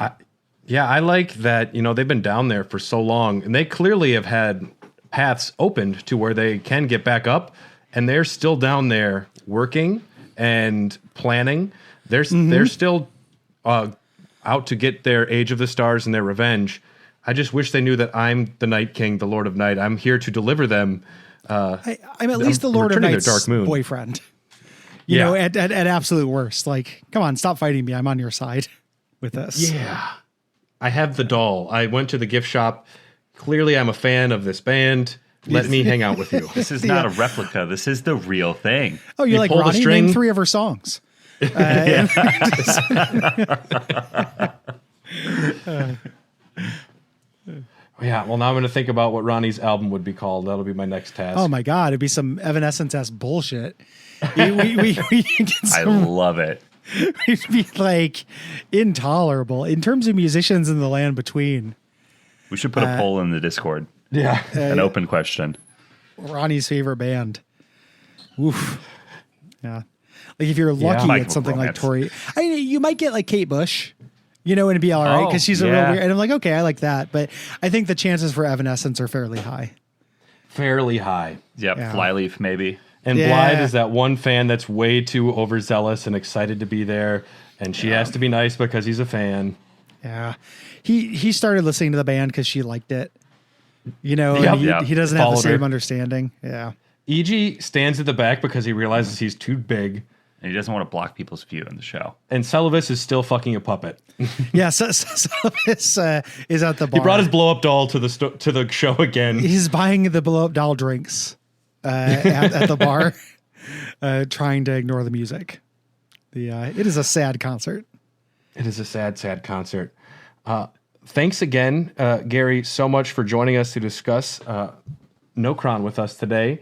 Yeah, I like that, you know, they've been down there for so long, and they clearly have had paths opened to where they can get back up, and they're still down there working and planning. They're still out to get their Age of the Stars and their revenge. I just wish they knew that I'm the Night King, the Lord of Night. I'm here to deliver them. I'm at least the Lord of returning their Night's Dark Moon. boyfriend. You Yeah. know, at absolute worst. Like, come on, stop fighting me. I'm on your side with this. Yeah. I have the doll. I went to the gift shop. Clearly, I'm a fan of this band. Let me hang out with you. This is not a replica. This is the real thing. Oh, you're You like pull the Ronnie? string. Name 3 of her songs. Yeah, well, now I'm going to think about what Ronnie's album would be called. That'll be my next task. Oh my God, it'd be some Evanescence-esque bullshit. We get I some, love it. we'd be like intolerable in terms of musicians in the land between. We should put a poll in the Discord. Yeah. An open question. Ronnie's favorite band. Oof. Yeah. Like if you're lucky Michael it's something like Romance. Tori. You might get like Kate Bush, you know, and it'd be all right because she's a real yeah. weird. And I'm like, okay, I like that. But I think the chances for Evanescence are fairly high. Fairly high. Yep, Yeah. Flyleaf maybe. And Yeah. Blythe is that one fan that's way too overzealous and excited to be there. And she has to be nice because he's a fan. Yeah. He started listening to the band because she liked it. You know, Yep. and Yep. he doesn't have the Followed same her. understanding. Yeah. E.G. stands at the back because he realizes he's too big. And he doesn't want to block people's view in the show. And Seluvis is still fucking a puppet. Yeah. So Seluvis is at the bar. He brought his blow up doll to the show again. He's buying the blow up doll drinks at the bar, trying to ignore the music. It is a sad concert. It is a sad, sad concert. Thanks again, Gary, so much for joining us to discuss Nokron with us today.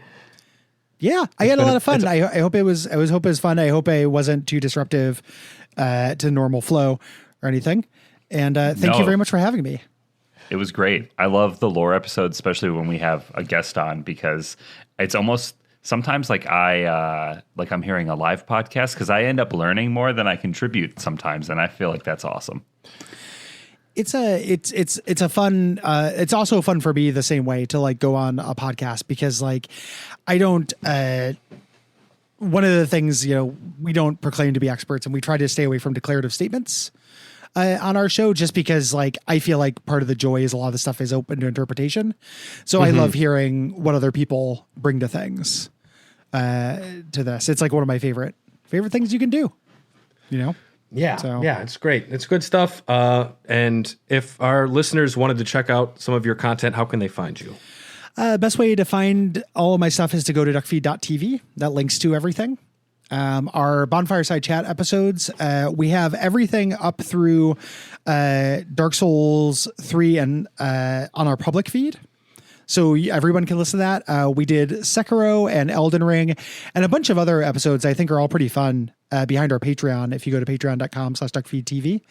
Yeah, I had a been lot a- of fun. it's I hope it was. I hope it was fun. I hope I wasn't too disruptive to normal flow or anything. And thank you No. very much for having me. It was great. I love the lore episodes, especially when we have a guest on, because it's almost sometimes like I'm hearing a live podcast because I end up learning more than I contribute sometimes, and I feel like that's awesome. It's a fun. It's also fun for me the same way to like go on a podcast because like I don't. One of the things, you know, we don't proclaim to be experts, and we try to stay away from declarative statements on our show, just because like I feel like part of the joy is a lot of the stuff is open to interpretation. So I love hearing what other people bring to things to this. It's like one of my favorite things you can do. You know. Yeah, So- yeah, it's great. It's good stuff. And if our listeners wanted to check out some of your content, how can they find you? Best way to find all of my stuff is to go to duckfeed.tv. That links to everything. Our Bonfireside Chat episodes, we have everything up through Dark Souls 3 and on our public feed. So everyone can listen to that. We did Sekiro and Elden Ring and a bunch of other episodes I think are all pretty fun behind our Patreon. If you go to patreon.com/duckfeedtv.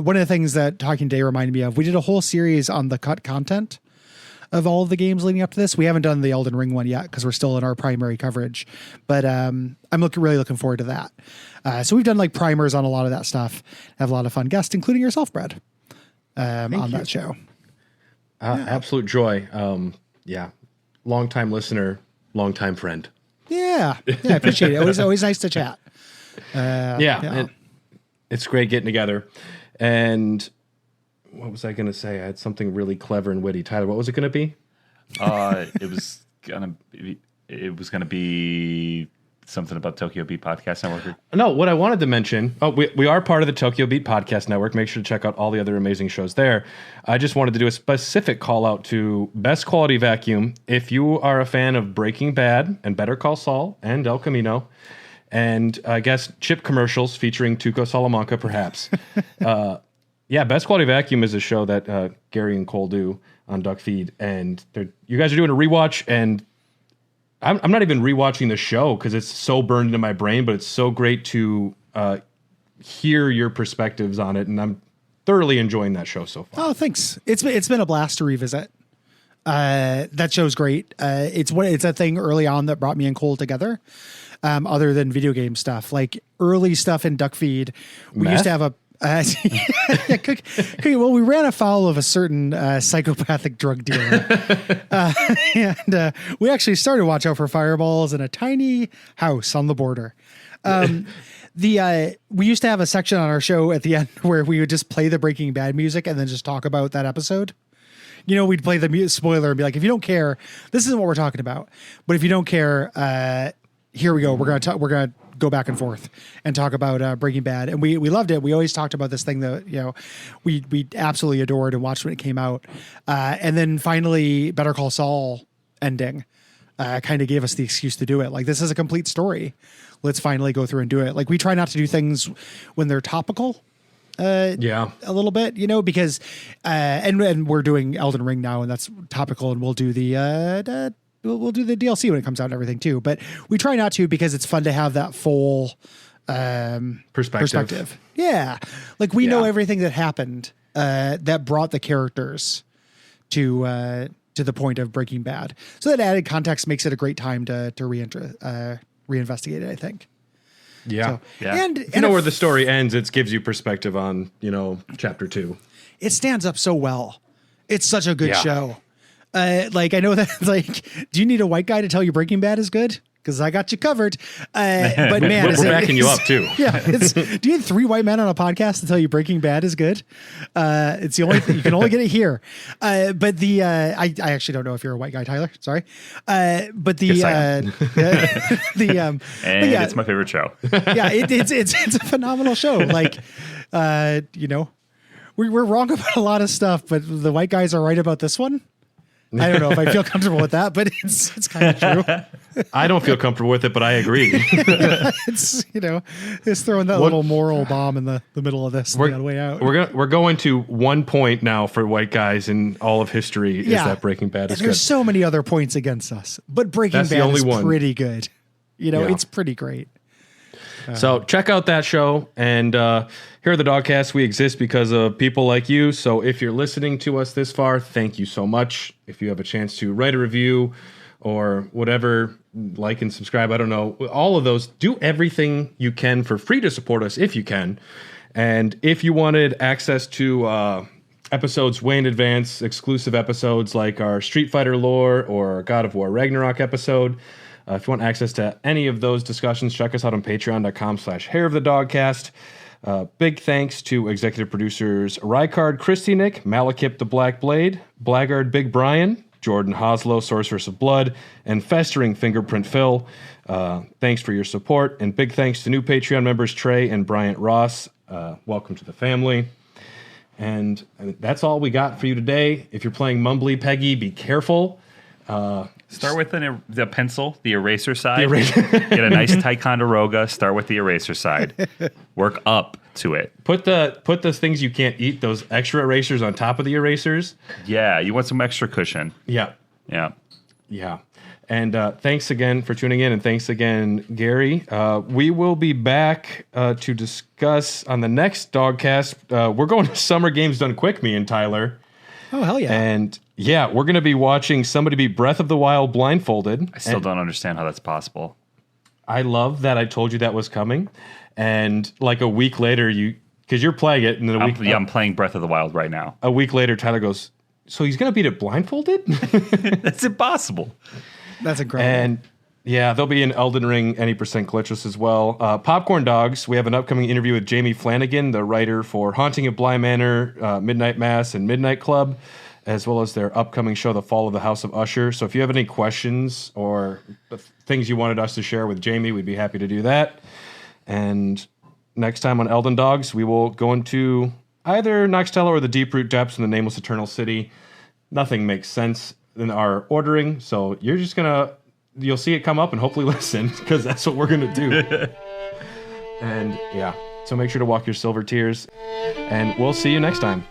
One of the things that Talking Day reminded me of, we did a whole series on the cut content of all of the games leading up to this. We haven't done the Elden Ring one yet because we're still in our primary coverage, but I'm really looking forward to that. So we've done like primers on a lot of that stuff. Have a lot of fun guests, including yourself, Brad, on that show. Absolute joy. Yeah, longtime listener, longtime friend. Yeah, I appreciate it. Always nice to chat. Yeah. And it's great getting together. And what was I going to say? I had something really clever and witty. Tyler, what was it going to be? It was gonna be something about Tokyo Beat Podcast Network. No, what I wanted to mention, we are part of the Tokyo Beat Podcast Network. Make sure to check out all the other amazing shows there. I just wanted to do a specific call out to Best Quality Vacuum. If you are a fan of Breaking Bad and Better Call Saul and El Camino, and I guess chip commercials featuring Tuco Salamanca, perhaps. Yeah, Best Quality Vacuum is a show that Gary and Cole do on Duck Feed, and you guys are doing a rewatch, and I'm not even rewatching the show because it's so burned into my brain, but it's so great to hear your perspectives on it, and I'm thoroughly enjoying that show so far. Oh, thanks. It's been a blast to revisit. That show's great. It's a thing early on that brought me and Cole together. Other than video game stuff, like early stuff in Duckfeed, we used to have a. Well, we ran afoul of a certain psychopathic drug dealer, and we actually started Watch Out for Fireballs in a tiny house on the border. We used to have a section on our show at the end where we would just play the Breaking Bad music and then just talk about that episode. You know, we'd play the spoiler and be like, if you don't care, this isn't what we're talking about. But if you don't care, here we go. We're gonna go back and forth and talk about Breaking Bad, and we loved it. We always talked about this thing that we absolutely adored and watched when it came out, and then finally Better Call Saul ending kind of gave us the excuse to do it. Like, this is a complete story. Let's finally go through and do it. Like, we try not to do things when they're topical. A little bit, because and we're doing Elden Ring now, and that's topical, and we'll do the we'll do the DLC when it comes out and everything too. But we try not to, because it's fun to have that full perspective. Yeah, like we know everything that happened that brought the characters to the point of Breaking Bad. So that added context makes it a great time to reinvestigate it, I think. Yeah. And you know where the story ends, it gives you perspective on, chapter 2. It stands up so well. It's such a good show. Like, I know that, like, do you need a white guy to tell you Breaking Bad is good? Because I got you covered. But man, we're backing you up too. Yeah. Do you need 3 white men on a podcast to tell you Breaking Bad is good? It's the only thing, you can only get it here. But I actually don't know if you're a white guy, Tyler. Sorry. But it's my favorite show. Yeah, it's a phenomenal show. Like, we're wrong about a lot of stuff, but the white guys are right about this one. I don't know if I feel comfortable with that, but it's kind of true. I don't feel comfortable with it, but I agree. It's it's throwing that little moral bomb in the middle of this on the way out. We're going to 1 point now for white guys in all of history. Is that Breaking Bad is good? There's so many other points against us, but Breaking Bad is pretty good. It's pretty great. So check out that show, and here at the Dogcast, we exist because of people like you. So if you're listening to us this far, thank you so much. If you have a chance to write a review or whatever, like and subscribe, I don't know, all of those, do everything you can for free to support us if you can. And if you wanted access to episodes way in advance, exclusive episodes like our Street Fighter lore or God of War Ragnarok episode, if you want access to any of those discussions, check us out on patreon.com/hairofthedogcast. Big thanks to executive producers Rykard Christianick, Malekith the Black Blade, Blackguard Big Brian, Jordan Hoslow, Sorceress of Blood, and Festering Fingerprint Phil. Thanks for your support, and big thanks to new Patreon members Trey and Bryant Ross. Welcome to the family. And that's all we got for you today. If you're playing Mumbly Peggy, be careful. Start with the pencil, the eraser side. Get a nice Ticonderoga. Start with the eraser side. Work up to it. Put those things you can't eat, those extra erasers, on top of the erasers. Yeah, you want some extra cushion. Yeah. And thanks again for tuning in, and thanks again, Gary. We will be back to discuss on the next Dogcast. We're going to Summer Games Done Quick, me and Tyler. Oh, hell yeah. And yeah, we're going to be watching somebody beat Breath of the Wild blindfolded. I still don't understand how that's possible. I love that I told you that was coming. And like a week later, because you're playing it. And then I'm playing Breath of the Wild right now. A week later, Tyler goes, so he's going to beat it blindfolded? That's impossible. That's incredible. And yeah, there'll be an Elden Ring any % glitchless as well. Popcorn Dogs, we have an upcoming interview with Jamie Flanagan, the writer for Haunting of Bly Manor, Midnight Mass, and Midnight Club, as well as their upcoming show, The Fall of the House of Usher. So if you have any questions or things you wanted us to share with Jamie, we'd be happy to do that. And next time on Elden Dogs, we will go into either Noxtella or the Deep Root Depths in the Nameless Eternal City. Nothing makes sense in our ordering, so you're just you'll see it come up and hopefully listen, because that's what we're gonna do. And yeah, so make sure to walk your silver tears, and we'll see you next time.